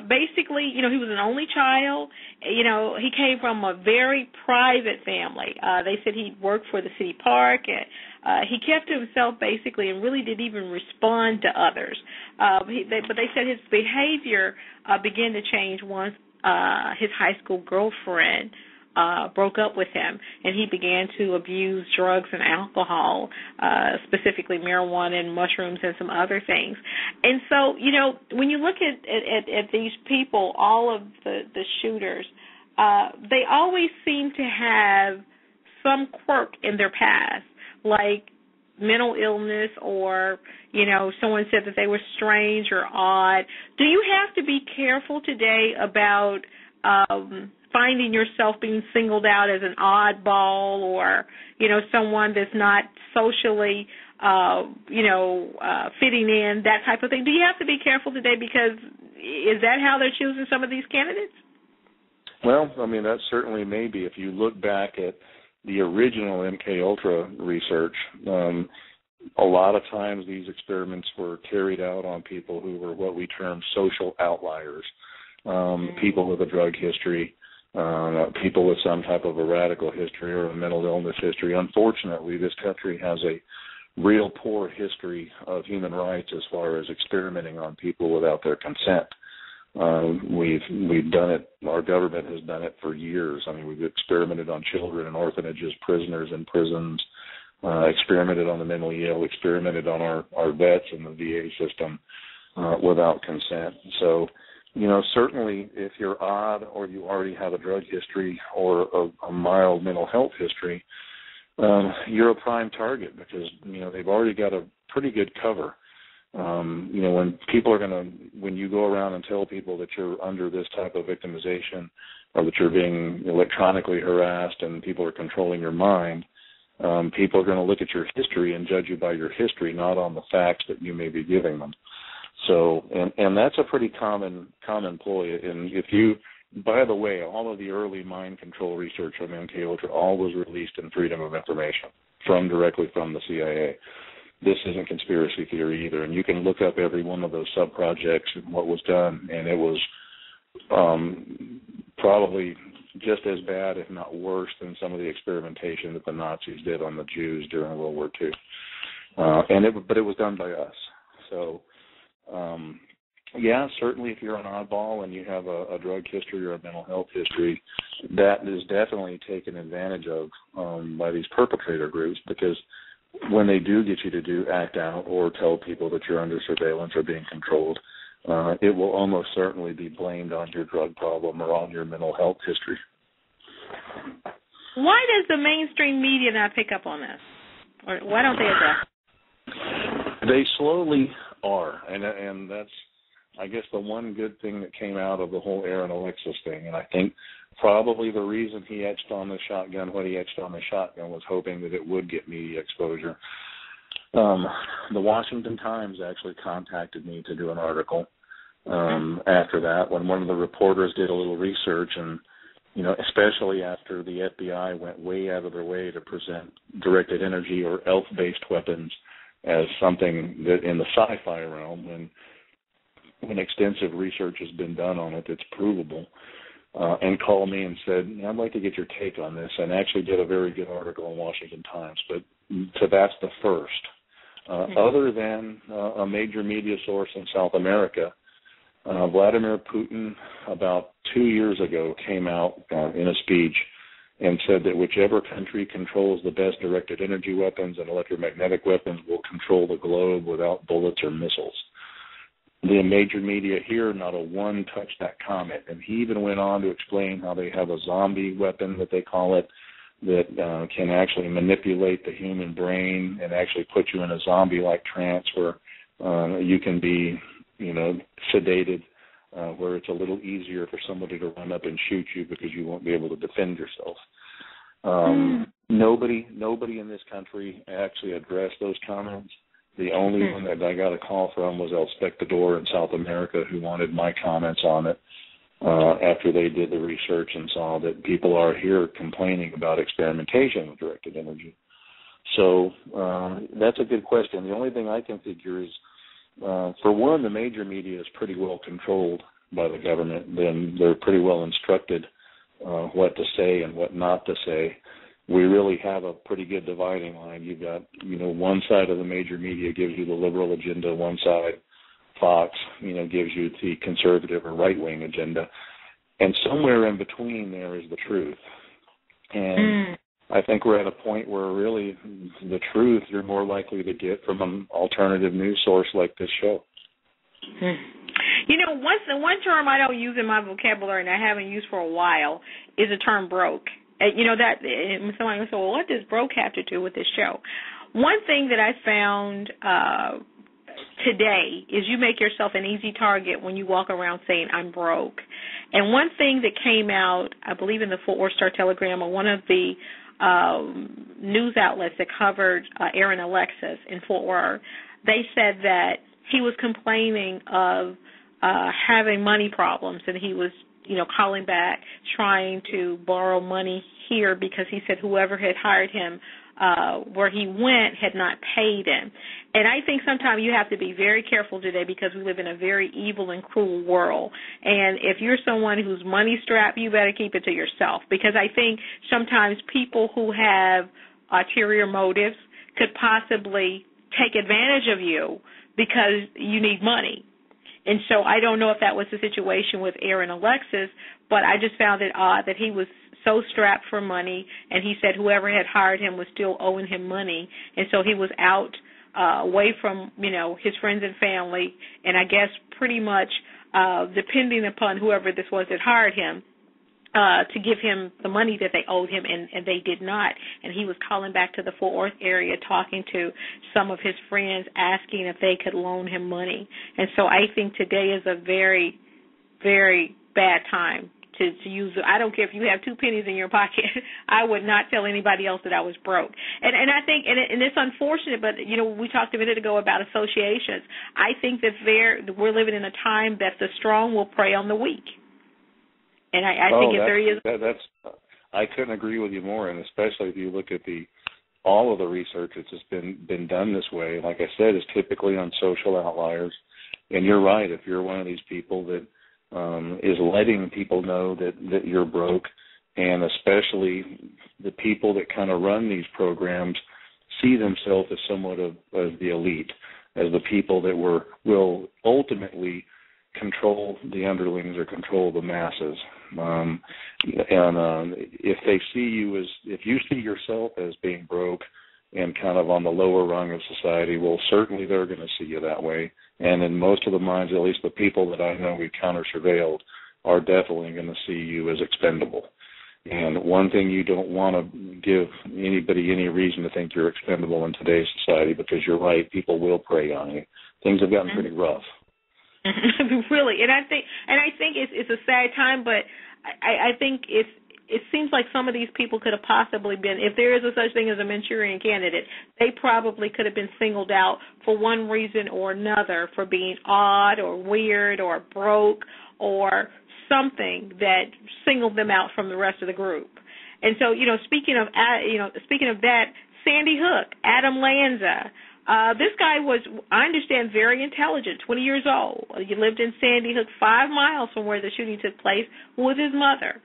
Basically, he was an only child. He came from a very private family. They said he worked for the city park, and he kept to himself basically and really didn't even respond to others. But they said his behavior began to change once his high school girlfriend broke up with him, and he began to abuse drugs and alcohol, specifically marijuana and mushrooms and some other things. And so, when you look at these people, all of the shooters, they always seem to have some quirk in their past, like mental illness or, someone said that they were strange or odd. Do you have to be careful today about finding yourself being singled out as an oddball or, someone that's not socially, fitting in, that type of thing? Do you have to be careful today because is that how they're choosing some of these candidates? Well, that certainly may be. If you look back at the original MKUltra research, a lot of times these experiments were carried out on people who were what we term social outliers, people with a drug history, people with some type of a radical history or a mental illness history. Unfortunately, this country has a real poor history of human rights as far as experimenting on people without their consent. We've done it. Our government has done it for years. We've experimented on children in orphanages, prisoners in prisons, experimented on the mentally ill, experimented on our vets in the VA system without consent. So, certainly if you're odd or you already have a drug history or a mild mental health history, you're a prime target because, they've already got a pretty good cover. When you go around and tell people that you're under this type of victimization or that you're being electronically harassed and people are controlling your mind, people are going to look at your history and judge you by your history, not on the facts that you may be giving them. So, and that's a pretty common ploy. And by the way, all of the early mind control research on MKUltra all was released in Freedom of Information directly from the CIA. This isn't conspiracy theory either, and you can look up every one of those sub-projects and what was done, and it was probably just as bad, if not worse, than some of the experimentation that the Nazis did on the Jews during World War II. But it was done by us. So, certainly if you're an oddball and you have a drug history or a mental health history, that is definitely taken advantage of by these perpetrator groups, because when they do get you to act out or tell people that you're under surveillance or being controlled, it will almost certainly be blamed on your drug problem or on your mental health history. Why does the mainstream media not pick up on this? Or why don't they address it? They slowly are, and that's, I guess, the one good thing that came out of the whole Aaron Alexis thing. And I think probably the reason he etched on the shotgun what he etched on the shotgun was hoping that it would get media exposure. The Washington Times actually contacted me to do an article after that, when one of the reporters did a little research, and especially after the FBI went way out of their way to present directed energy or ELF-based weapons as something that in the sci-fi realm, when when extensive research has been done on it that's provable, and called me and said, I'd like to get your take on this, and actually did a very good article in Washington Times. But so that's the first. Other than a major media source in South America, Vladimir Putin about 2 years ago came out in a speech and said that whichever country controls the best directed energy weapons and electromagnetic weapons will control the globe without bullets or missiles. The major media here, not a one touched that comment. And he even went on to explain how they have a zombie weapon, that they call it, that can actually manipulate the human brain and actually put you in a zombie-like trance where you can be, sedated, where it's a little easier for somebody to run up and shoot you because you won't be able to defend yourself. Nobody in this country actually addressed those comments. The only one that I got a call from was El Spectador in South America, who wanted my comments on it after they did the research and saw that people are here complaining about experimentation with directed energy. So that's a good question. The only thing I can figure is, for one, the major media is pretty well controlled by the government. Then they're pretty well instructed what to say and what not to say. We really have a pretty good dividing line. You've got, one side of the major media gives you the liberal agenda, one side, Fox, gives you the conservative or right-wing agenda. And somewhere in between there is the truth. And I think we're at a point where really the truth you're more likely to get from an alternative news source like this show. One term I don't use in my vocabulary and I haven't used for a while is the term broke. That somebody will say, well, what does broke have to do with this show? One thing that I found today is you make yourself an easy target when you walk around saying I'm broke. And one thing that came out, I believe in the Fort Worth Star-Telegram, or one of the news outlets that covered Aaron Alexis in Fort Worth, they said that he was complaining of having money problems, and he was calling back, trying to borrow money here because he said whoever had hired him where he went had not paid him. And I think sometimes you have to be very careful today because we live in a very evil and cruel world. And if you're someone who's money-strapped, you better keep it to yourself, because I think sometimes people who have ulterior motives could possibly take advantage of you because you need money. And so I don't know if that was the situation with Aaron Alexis, but I just found it odd that he was so strapped for money, and he said whoever had hired him was still owing him money. And so he was out away from, his friends and family, and I guess pretty much depending upon whoever this was that hired him to give him the money that they owed him, and they did not. And he was calling back to the Fort Worth area, talking to some of his friends, asking if they could loan him money. And so I think today is a very, very bad time to use it. I don't care if you have 2 pennies in your pocket. I would not tell anybody else that I was broke. And I think, and it's unfortunate, but, we talked a minute ago about associations. I think that we're living in a time that the strong will prey on the weak. And I think if there is... I couldn't agree with you more, and especially if you look at all of the research that's just been done this way, like I said, is typically on social outliers. And you're right, if you're one of these people that is letting people know that you're broke, and especially the people that kind of run these programs see themselves as somewhat of the elite, as the people that will ultimately control the underlings or control the masses. If they see you if you see yourself as being broke and kind of on the lower rung of society, well, certainly they're going to see you that way. And in most of the minds, at least the people that I know we counter-surveilled, are definitely going to see you as expendable. And one thing, you don't want to give anybody any reason to think you're expendable in today's society, because you're right, people will prey on you. Things have gotten pretty rough. Really, and I think it's a sad time, but I think it seems like some of these people could have possibly been, if there is a such thing as a Manchurian Candidate, they probably could have been singled out for one reason or another, for being odd or weird or broke or something that singled them out from the rest of the group. And so, speaking of that, Sandy Hook, Adam Lanza, This guy was, I understand, very intelligent, 20 years old. He lived in Sandy Hook, 5 miles from where the shooting took place, with his mother.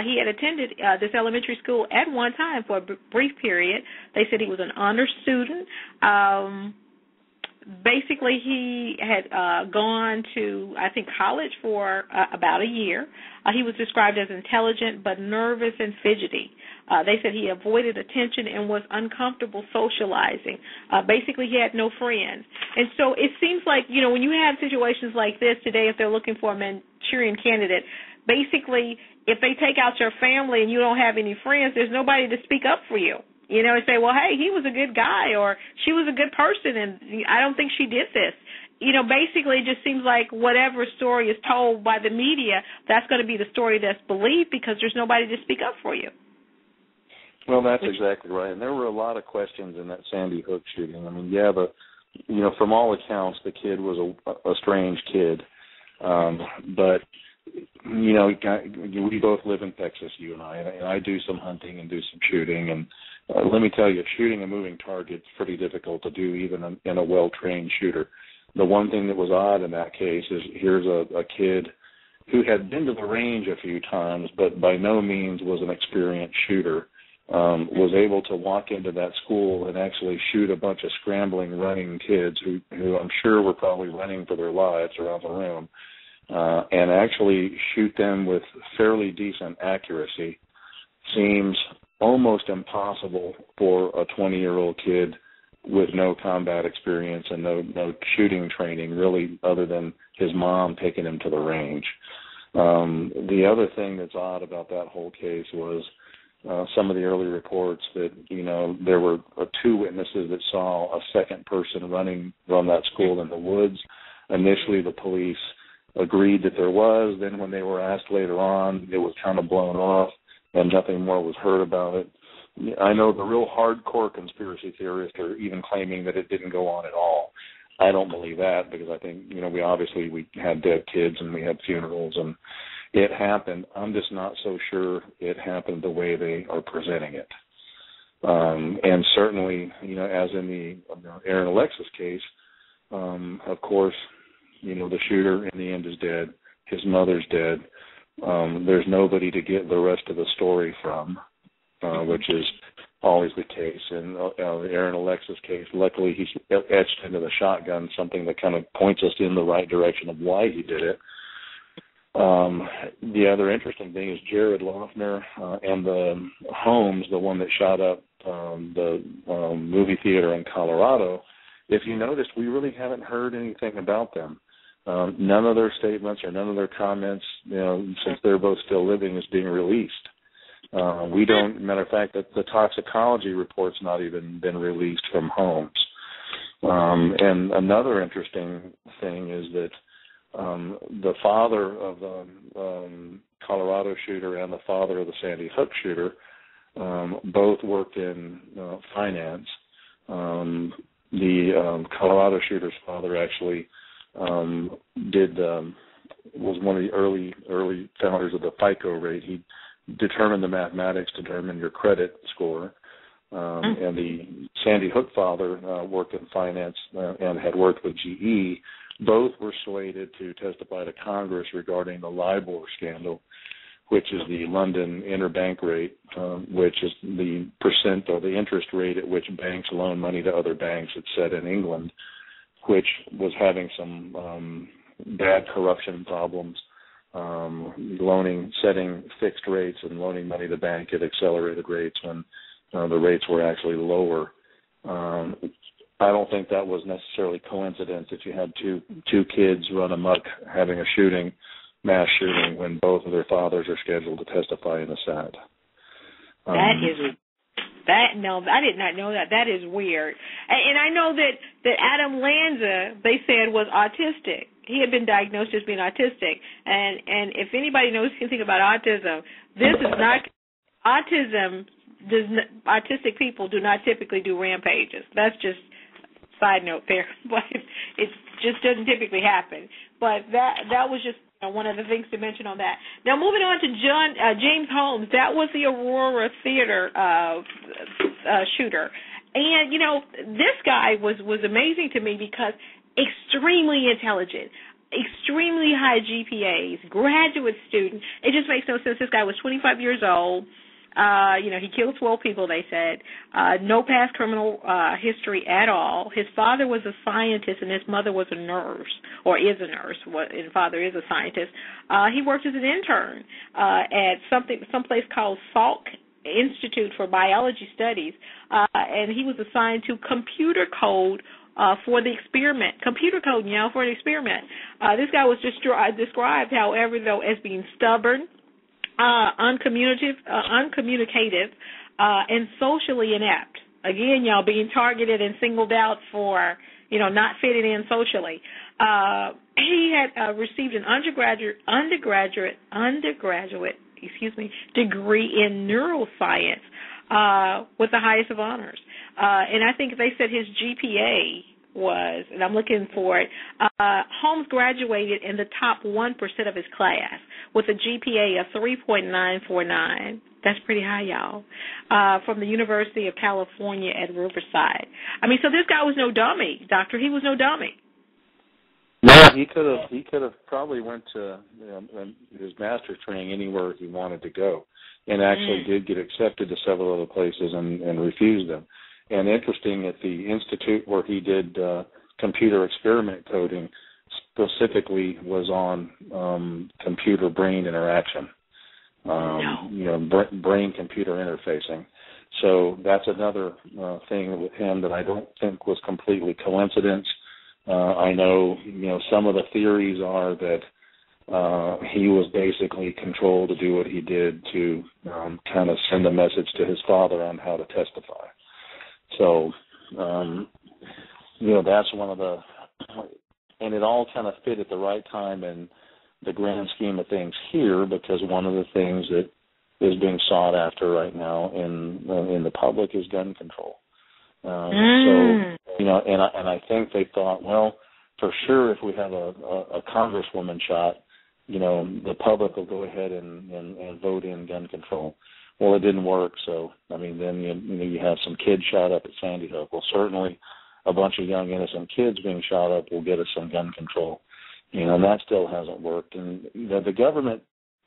He had attended this elementary school at one time for a brief period. They said he was an honor student. Basically, he had gone to, I think, college for about a year. He was described as intelligent but nervous and fidgety. They said he avoided attention and was uncomfortable socializing. Basically, he had no friends. And so it seems like, you know, when you have situations like this today, if they're looking for a Manchurian candidate, basically, if they take out your family and you don't have any friends, there's nobody to speak up for you. You know, and say, well, hey, he was a good guy or she was a good person and I don't think she did this. You know, basically it just seems like whatever story is told by the media, that's going to be the story that's believed because there's nobody to speak up for you. Well, that's exactly right. And there were a lot of questions in that Sandy Hook shooting. I mean, yeah, from all accounts, the kid was a strange kid. But, you know, we both live in Texas, you and I do some hunting and do some shooting. And let me tell you, shooting a moving target is pretty difficult to do even in a well-trained shooter. The one thing that was odd in that case is here's a kid who had been to the range a few times, but by no means was an experienced shooter. Was able to walk into that school and actually shoot a bunch of scrambling, running kids who I'm sure were probably running for their lives around the room, and actually shoot them with fairly decent accuracy seems almost impossible for a 20-year-old kid with no combat experience and no shooting training, really, other than his mom taking him to the range. The other thing that's odd about that whole case was some of the early reports that, you know, there were 2 witnesses that saw a second person running from that school in the woods. Initially, the police agreed that there was. Then when they were asked later on, it was kind of blown off and nothing more was heard about it. I know the real hardcore conspiracy theorists are even claiming that it didn't go on at all. I don't believe that because I think, you know, we had dead kids and we had funerals and it happened. I'm just not so sure it happened the way they are presenting it. And certainly, you know, as in the Aaron Alexis case, of course, you know, the shooter in the end is dead. His mother's dead. There's nobody to get the rest of the story from, which is always the case. In the Aaron Alexis case, luckily he's etched into the shotgun, something that kind of points us in the right direction of why he did it. The other interesting thing is Jared Loeffner and the Holmes, the one that shot up the movie theater in Colorado. If you noticed, we really haven't heard anything about them. None of their statements or none of their comments, you know, since they're both still living, is being released. We don't. Matter of fact, the toxicology report's not even been released from Holmes. And another interesting thing is that the father of the Colorado shooter and the father of the Sandy Hook shooter both worked in finance. The Colorado shooter's father actually was one of the early founders of the FICO rate. He determined the mathematics to determine your credit score. And the Sandy Hook father worked in finance and had worked with GE. Both were slated to testify to Congress regarding the LIBOR scandal, which is the London interbank rate, which is the percent or the interest rate at which banks loan money to other banks. It's set in England, which was having some bad corruption problems, setting fixed rates and loaning money to bank at accelerated rates when the rates were actually lower. I don't think that was necessarily coincidence if you had two kids run amok having a mass shooting when both of their fathers are scheduled to testify in the Senate. I did not know that. That is weird. And I know that Adam Lanza, they said, was autistic. He had been diagnosed as being autistic. And if anybody knows anything about autism, this is not autism. Autistic people do not typically do rampages. That's just side note there, but it just doesn't typically happen. But that was just one of the things to mention on that. Now, moving on to James Holmes, that was the Aurora Theater shooter. And, this guy was amazing to me because extremely intelligent, extremely high GPAs, graduate student. It just makes no sense. This guy was 25 years old. He killed 12 people, they said. No past criminal history at all. His father was a scientist and his mother was a nurse, or is a nurse. His father is a scientist. He worked as an intern at someplace called Salk Institute for Biology Studies, and he was assigned to computer code for the experiment. Computer code, for an experiment. This guy was described, however, though, as being stubborn, uncommunicative, and socially inept. Again, being targeted and singled out for, not fitting in socially. He had received an undergraduate degree in neuroscience with the highest of honors. And I think they said his GPA was, and I'm looking for it, Holmes graduated in the top 1% of his class with a GPA of 3.949. That's pretty high, y'all, from the University of California at Riverside. So this guy was no dummy, Doctor. He was no dummy. No, he could have probably went to his master's training anywhere he wanted to go, and actually did get accepted to several other places and refused them. And interesting, at the institute where he did computer experiment coding, specifically was on computer-brain interaction, brain-computer interfacing. So that's another thing with him that I don't think was completely coincidence. I know, some of the theories are that he was basically controlled to do what he did to kind of send a message to his father on how to testify. So, that's one of the, and it all kind of fit at the right time in the grand scheme of things here, because one of the things that is being sought after right now in the public is gun control. So, and I think they thought, well, for sure, if we have a congresswoman shot, the public will go ahead and vote in gun control. Well, it didn't work, so, then you have some kids shot up at Sandy Hook. Well, certainly a bunch of young, innocent kids being shot up will get us some gun control. And that still hasn't worked. And the government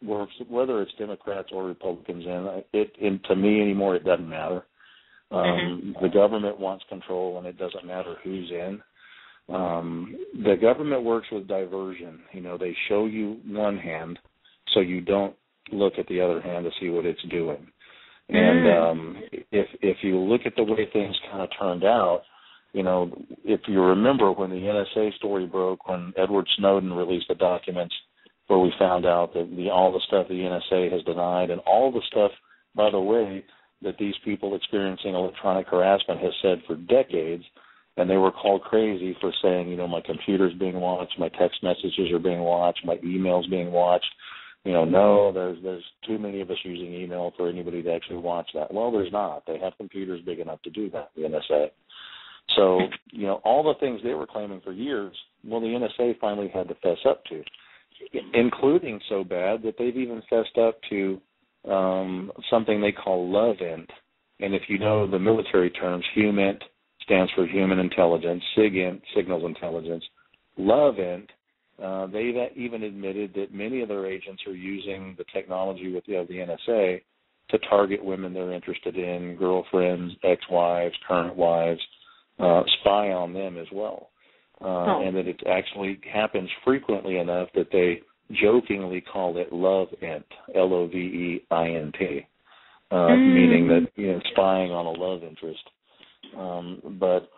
works, whether it's Democrats or Republicans, and to me anymore, it doesn't matter. The government wants control, and it doesn't matter who's in. The government works with diversion. They show you one hand so you don't look at the other hand to see what it's doing. And if you look at the way things kind of turned out, if you remember when the NSA story broke, when Edward Snowden released the documents where we found out that all the stuff the NSA has denied, and all the stuff, by the way, that these people experiencing electronic harassment has said for decades, and they were called crazy for saying, my computer's being watched, my text messages are being watched, my email's being watched. No, there's too many of us using email for anybody to actually watch that. Well, there's not. They have computers big enough to do that, the NSA. So, all the things they were claiming for years, well, the NSA finally had to fess up to, including so bad that they've even fessed up to something they call LOVEINT. And if you know the military terms, HUMINT stands for human intelligence, SIGINT, signals intelligence, LOVEINT, they've even admitted that many of their agents are using the technology of the NSA to target women they're interested in, girlfriends, ex-wives, current wives, spy on them as well. And that it actually happens frequently enough that they jokingly call it LOVEINT, LOVEINT, meaning that, spying on a love interest. But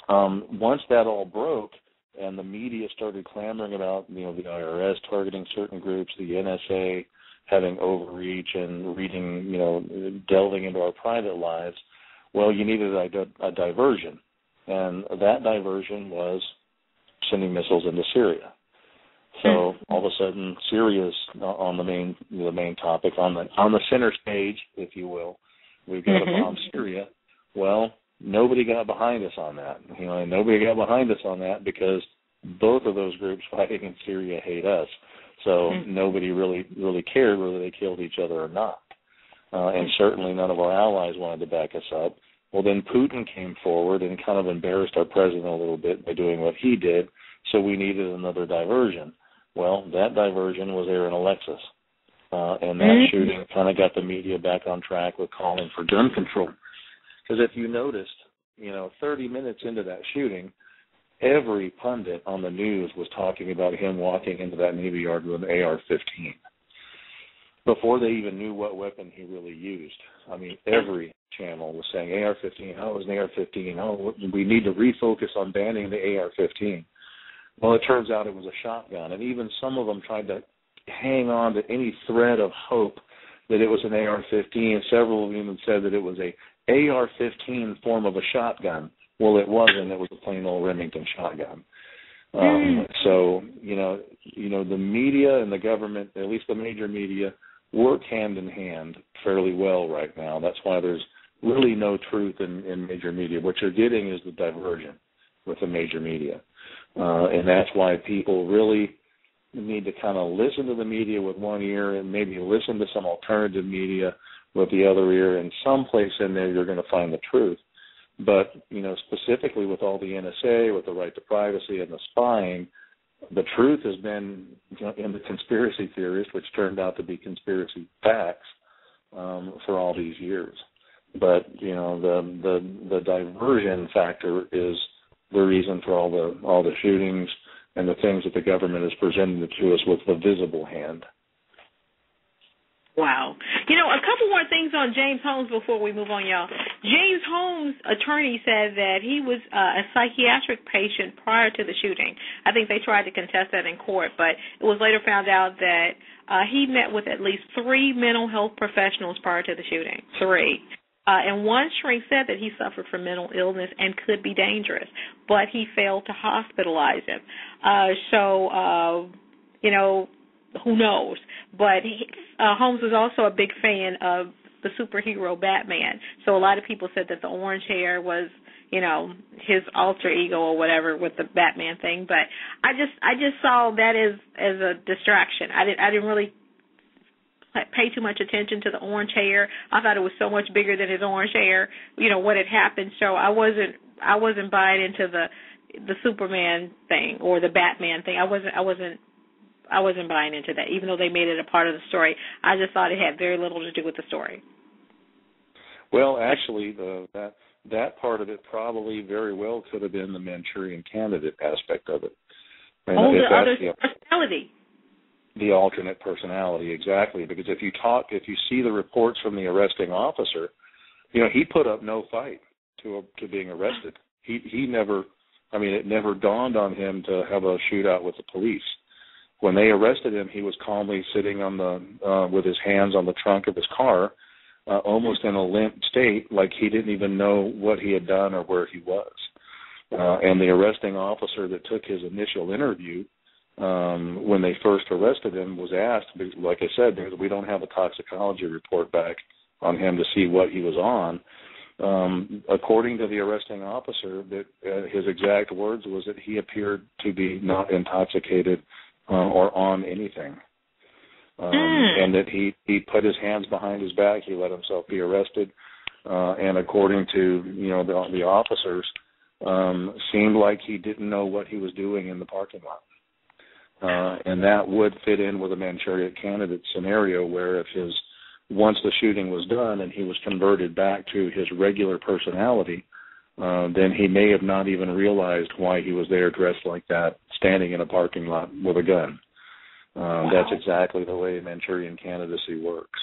once that all broke, and the media started clamoring about, the IRS targeting certain groups, the NSA having overreach and reading, delving into our private lives, well, you needed a diversion. And that diversion was sending missiles into Syria. So all of a sudden, Syria's on the main topic, on the center stage, if you will. We've got to bomb Syria. Well, nobody got behind us on that. And nobody got behind us on that because both of those groups fighting in Syria hate us. So nobody really cared whether they killed each other or not. And certainly none of our allies wanted to back us up. Well, then Putin came forward and kind of embarrassed our president a little bit by doing what he did, so we needed another diversion. Well, that diversion was Aaron Alexis, and that shooting kind of got the media back on track with calling for gun control. Because if you noticed, 30 minutes into that shooting, every pundit on the news was talking about him walking into that Navy Yard with an AR-15 before they even knew what weapon he really used. I mean, every channel was saying AR-15, oh, it was an AR-15, oh, we need to refocus on banning the AR-15. Well, it turns out it was a shotgun, and even some of them tried to hang on to any thread of hope that it was an AR-15. Several of them even said that it was a AR-15 form of a shotgun. Well, it wasn't. It was a plain old Remington shotgun. So, the media and the government, at least the major media, work hand in hand fairly well right now. That's why there's really no truth in major media. What you're getting is the diversion with the major media. And that's why people really need to kind of listen to the media with one ear and maybe listen to some alternative media with the other ear, and someplace in there you're going to find the truth. But, specifically with all the NSA, with the right to privacy and the spying, the truth has been in the conspiracy theories, which turned out to be conspiracy facts for all these years. But, the diversion factor is the reason for all the shootings and the things that the government is presenting to us with the visible hand. Wow. A couple more things on James Holmes before we move on, y'all. James Holmes' attorney said that he was a psychiatric patient prior to the shooting. I think they tried to contest that in court, but it was later found out that he met with at least 3 mental health professionals prior to the shooting. 3. And one shrink said that he suffered from mental illness and could be dangerous, but he failed to hospitalize him. Who knows? But Holmes was also a big fan of the superhero Batman. So a lot of people said that the orange hair was, his alter ego or whatever with the Batman thing. But I just saw that as a distraction. I didn't really pay too much attention to the orange hair. I thought it was so much bigger than his orange hair, what had happened. So I wasn't buying into the Superman thing or the Batman thing. I wasn't buying into that, even though they made it a part of the story. I just thought it had very little to do with the story. Well, actually, that part of it probably very well could have been the Manchurian Candidate aspect of it. And the other personality. The alternate personality, exactly. Because if you see the reports from the arresting officer, he put up no fight to being arrested. He never, it never dawned on him to have a shootout with the police. When they arrested him, he was calmly sitting with his hands on the trunk of his car, almost in a limp state, like he didn't even know what he had done or where he was. And the arresting officer that took his initial interview, when they first arrested him, was asked, like I said, because we don't have a toxicology report back on him to see what he was on. According to the arresting officer, that his exact words was that he appeared to be not intoxicated or on anything, and that he put his hands behind his back. He let himself be arrested, and according to the officers, seemed like he didn't know what he was doing in the parking lot. And that would fit in with a Manchurian Candidate scenario where if once the shooting was done and he was converted back to his regular personality, then he may have not even realized why he was there dressed like that, standing in a parking lot with a gun. Wow. That's exactly the way Manchurian candidacy works.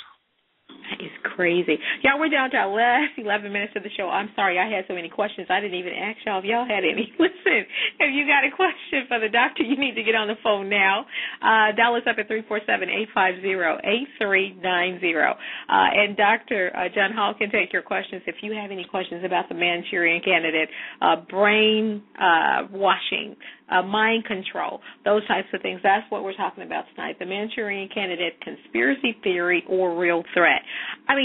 That is crazy. Y'all, we're down to our last 11 minutes of the show. I'm sorry I had so many questions. I didn't even ask y'all if y'all had any. Listen, if you got a question for the doctor, you need to get on the phone now. Dial us up at 347-850-8390. And Dr. John Hall can take your questions if you have any questions about the Manchurian Candidate, brain washing, mind control, those types of things. That's what we're talking about tonight, the Manchurian Candidate, conspiracy theory, or real threat.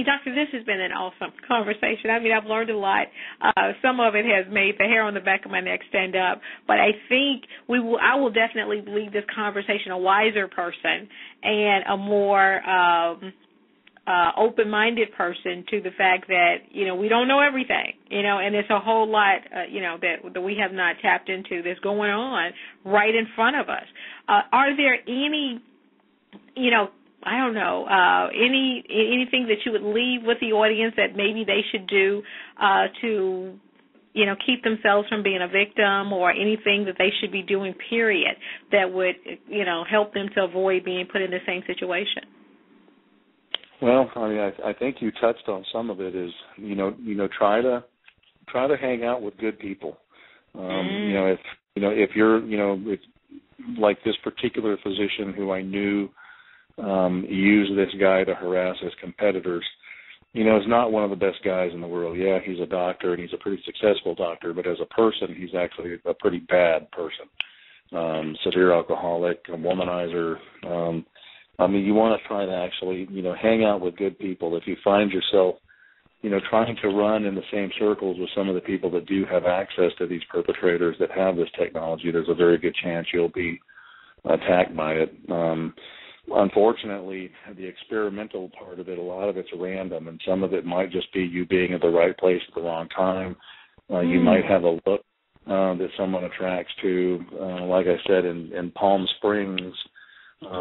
Doctor, this has been an awesome conversation. I've learned a lot. Some of it has made the hair on the back of my neck stand up, but I think I will definitely leave this conversation a wiser person and a more open-minded person to the fact that, we don't know everything, and there's a whole lot, that we have not tapped into that's going on right in front of us. Are there any, I don't know, anything that you would leave with the audience that maybe they should do to, keep themselves from being a victim, or anything that they should be doing, period, that would, help them to avoid being put in the same situation? Well, I think you touched on some of it. Is try to hang out with good people. If you're if like this particular physician who I knew used this guy to harass his competitors, is not one of the best guys in the world. Yeah, he's a doctor and he's a pretty successful doctor, but as a person, he's actually a pretty bad person. Severe alcoholic, a womanizer. You want to try to actually, hang out with good people. If you find yourself, trying to run in the same circles with some of the people that do have access to these perpetrators that have this technology, there's a very good chance you'll be attacked by it. Unfortunately, the experimental part of it, a lot of it's random, and some of it might just be you being at the right place at the wrong time. You might have a look that someone attracts to. Like I said, in Palm Springs,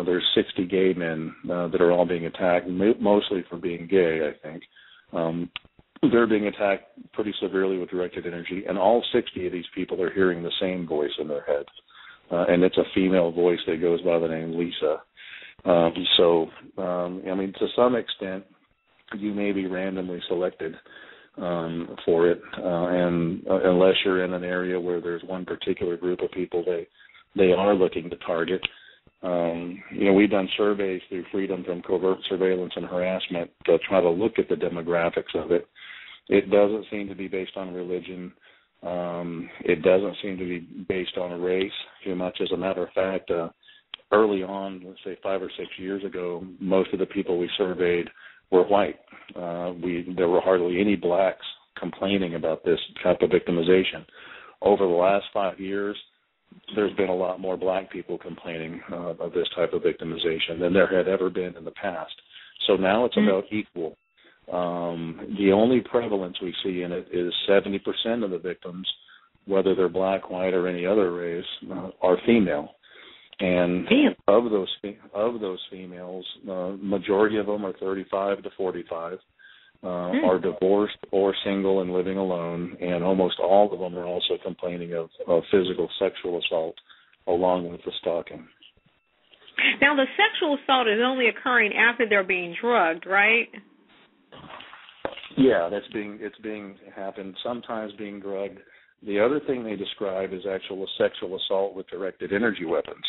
there's 60 gay men that are all being attacked, mostly for being gay, I think. They're being attacked pretty severely with directed energy, and all 60 of these people are hearing the same voice in their head. And it's a female voice that goes by the name Lisa. To some extent, you may be randomly selected for it, and unless you're in an area where there's one particular group of people they are looking to target. We've done surveys through Freedom from Covert Surveillance and Harassment to try to look at the demographics of it. It doesn't seem to be based on religion. It doesn't seem to be based on race too much. As a matter of fact, early on, let's say 5 or 6 years ago, most of the people we surveyed were white. There were hardly any blacks complaining about this type of victimization. Over the last 5 years, there's been a lot more black people complaining of this type of victimization than there had ever been in the past. So now it's about equal. The only prevalence we see in it is 70% of the victims, whether they're black, white, or any other race, are female. And of those females, majority of them are 35 to 45, are divorced or single and living alone, and almost all of them are also complaining of physical sexual assault along with the stalking. Now, the sexual assault is only occurring after they're being drugged, right? Yeah, happened, sometimes being drugged. The other thing they describe is actual sexual assault with directed energy weapons.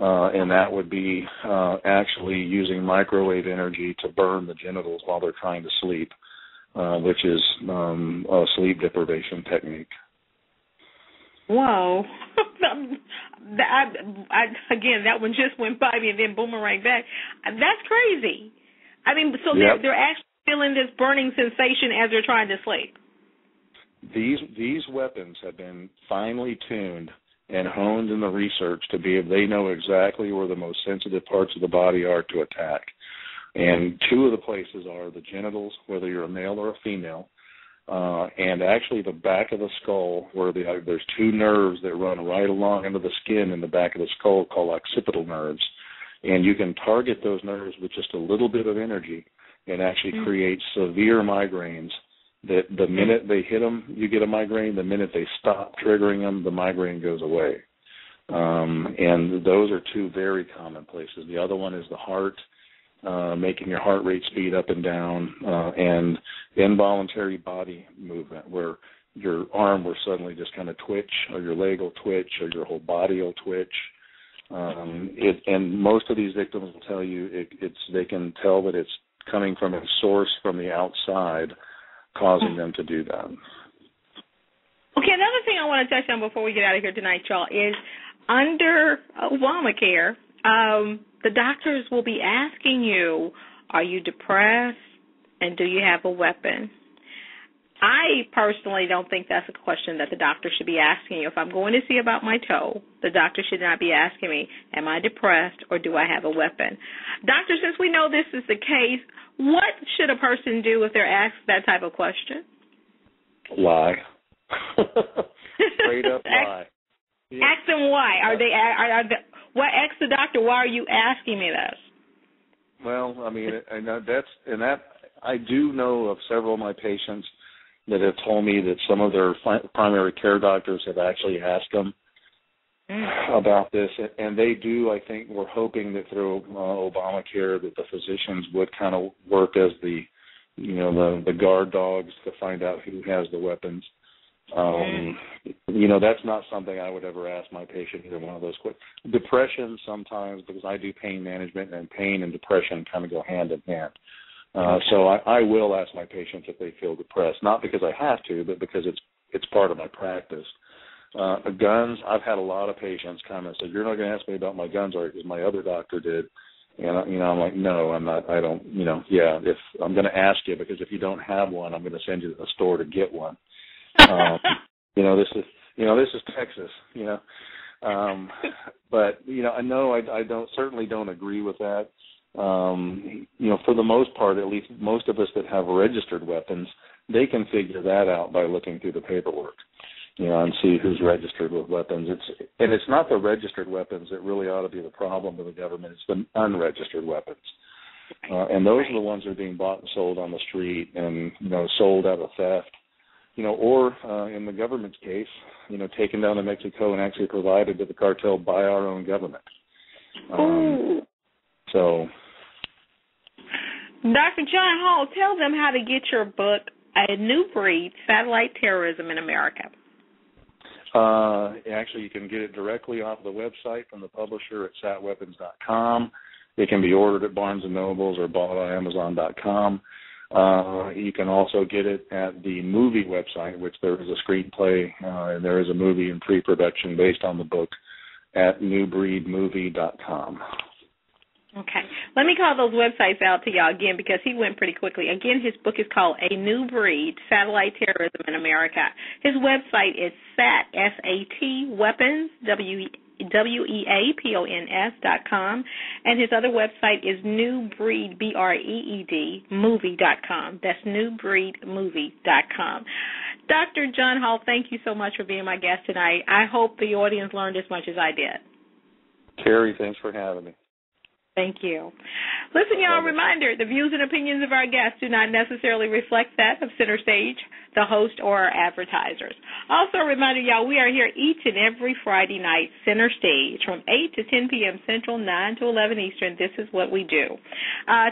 And that would be actually using microwave energy to burn the genitals while they're trying to sleep, which is a sleep deprivation technique. Whoa. Again, that one just went by me and then boomerang back. That's crazy. So they're actually feeling this burning sensation as they're trying to sleep. These weapons have been finely tuned and honed in the research to be, they know exactly where the most sensitive parts of the body are to attack. And two of the places are the genitals, whether you're a male or a female, and actually the back of the skull, where there's two nerves that run right along into the skin in the back of the skull called occipital nerves. And you can target those nerves with just a little bit of energy and actually create severe migraines that the minute they hit them, you get a migraine. The minute they stop triggering them, the migraine goes away. And those are two very common places. The other one is the heart, making your heart rate speed up and down, and involuntary body movement, where your arm will suddenly just kind of twitch, or your leg will twitch, or your whole body will twitch. And most of these victims will tell you they can tell that it's coming from a source from the outside, causing them to do that. Okay, another thing I want to touch on before we get out of here tonight, y'all, is under Obamacare, the doctors will be asking you, are you depressed and do you have a weapon? I personally don't think that's a question that the doctor should be asking you. If I'm going to see about my toe, the doctor should not be asking me, am I depressed or do I have a weapon? Doctor, since we know this is the case, what should a person do if they're asked that type of question? Lie. Straight up lie. Yeah. Ask them why. Ask the doctor, why are you asking me this? Well, I mean, I do know of several of my patients that have told me that some of their primary care doctors have actually asked them about this, and they do. I think we're hoping that through Obamacare that the physicians would kind of work as the guard dogs to find out who has the weapons. That's not something I would ever ask my patient, either one of those questions. Depression sometimes, because I do pain management, and pain and depression kind of go hand in hand. So I will ask my patients if they feel depressed, not because I have to, but because it's part of my practice. Guns, I've had a lot of patients come and say, you're not going to ask me about my guns, or because my other doctor did. And, I'm like, no, I'm not. I don't, if I'm going to ask you, because if you don't have one, I'm going to send you to the store to get one. This is Texas, but, I certainly don't agree with that. For the most part, at least most of us that have registered weapons, they can figure that out by looking through the paperwork, and see who's registered with weapons. It's not the registered weapons that really ought to be the problem with the government. It's the unregistered weapons. And those are the ones that are being bought and sold on the street and, sold out of theft, or in the government's case, taken down to Mexico and actually provided to the cartel by our own government. So, Dr. John Hall, tell them how to get your book, A New Breed, Satellite Terrorism in America. Actually, you can get it directly off the website from the publisher at satweapons.com. It can be ordered at Barnes & Noble's or bought on Amazon.com. You can also get it at the movie website, which there is a screenplay, and there is a movie in pre-production based on the book at newbreedmovie.com. Okay. Let me call those websites out to y'all again because he went pretty quickly. Again, his book is called A New Breed, Satellite Terrorism in America. His website is SAT, Weapons, WEAPONS.com, and his other website is newbreed, BREED, movie.com. That's newbreedmovie.com. Dr. John Hall, thank you so much for being my guest tonight. I hope the audience learned as much as I did. Kheri, thanks for having me. Thank you. Listen, y'all, a reminder, the views and opinions of our guests do not necessarily reflect that of Center Stage, the host, or our advertisers. Also a reminder, y'all, we are here each and every Friday night, Center Stage, from 8 to 10 p.m. Central, 9 to 11 Eastern. This is what we do.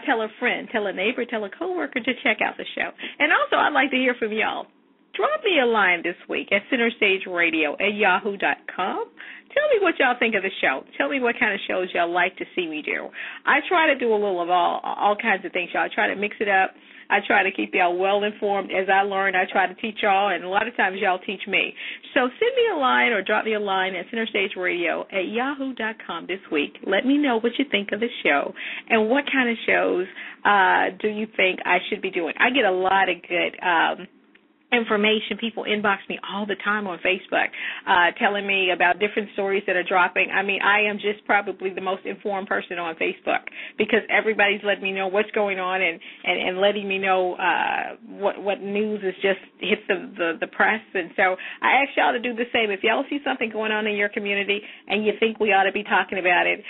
Tell a friend, tell a neighbor, tell a coworker to check out the show. And also, I'd like to hear from y'all. Drop me a line this week at centerstageradio@yahoo.com. Tell me what y'all think of the show. Tell me what kind of shows y'all like to see me do. I try to do a little of all kinds of things, y'all. I try to mix it up. I try to keep y'all well informed. As I learn, I try to teach y'all, and a lot of times y'all teach me. So send me a line or drop me a line at centerstageradio@yahoo.com this week. Let me know what you think of the show and what kind of shows do you think I should be doing. I get a lot of good information. People inbox me all the time on Facebook telling me about different stories that are dropping. I mean, I am just probably the most informed person on Facebook because everybody's letting me know what's going on and letting me know what news has just hit the press. And so I ask y'all to do the same. If y'all see something going on in your community and you think we ought to be talking about it,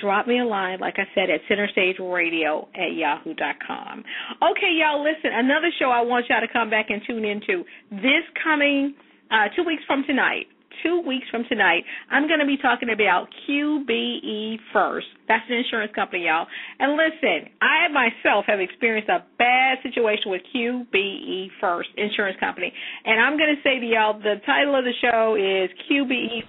drop me a line, like I said, at centerstageradio@yahoo.com. Okay, y'all, listen, another show I want y'all to come back and tune into this coming 2 weeks from tonight. 2 weeks from tonight, I'm going to be talking about QBE First. That's an insurance company, y'all. And listen, I myself have experienced a bad situation with QBE First Insurance Company. And I'm going to say to y'all, the title of the show is QBE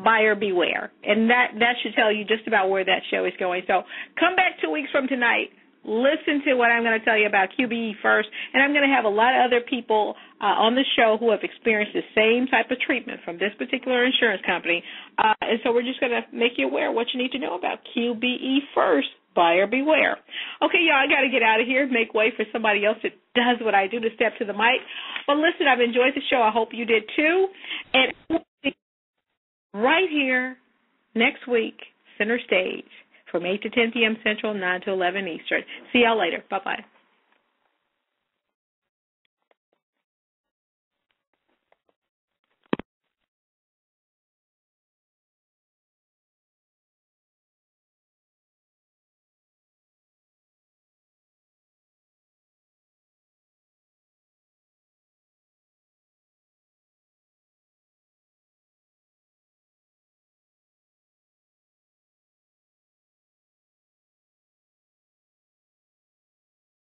Buyer Beware. And that should tell you just about where that show is going. So come back 2 weeks from tonight. Listen to what I'm going to tell you about QBE First, and I'm going to have a lot of other people on the show who have experienced the same type of treatment from this particular insurance company, and so we're just going to make you aware of what you need to know about QBE First Buyer beware. Okay, y'all, I got to get out of here, make way for somebody else that does what I do to step to the mic. But listen, I've enjoyed the show. I hope you did too. And right here next week, Center Stage, from 8 to 10 p.m. Central, 9 to 11 Eastern. See y'all later. Bye-bye.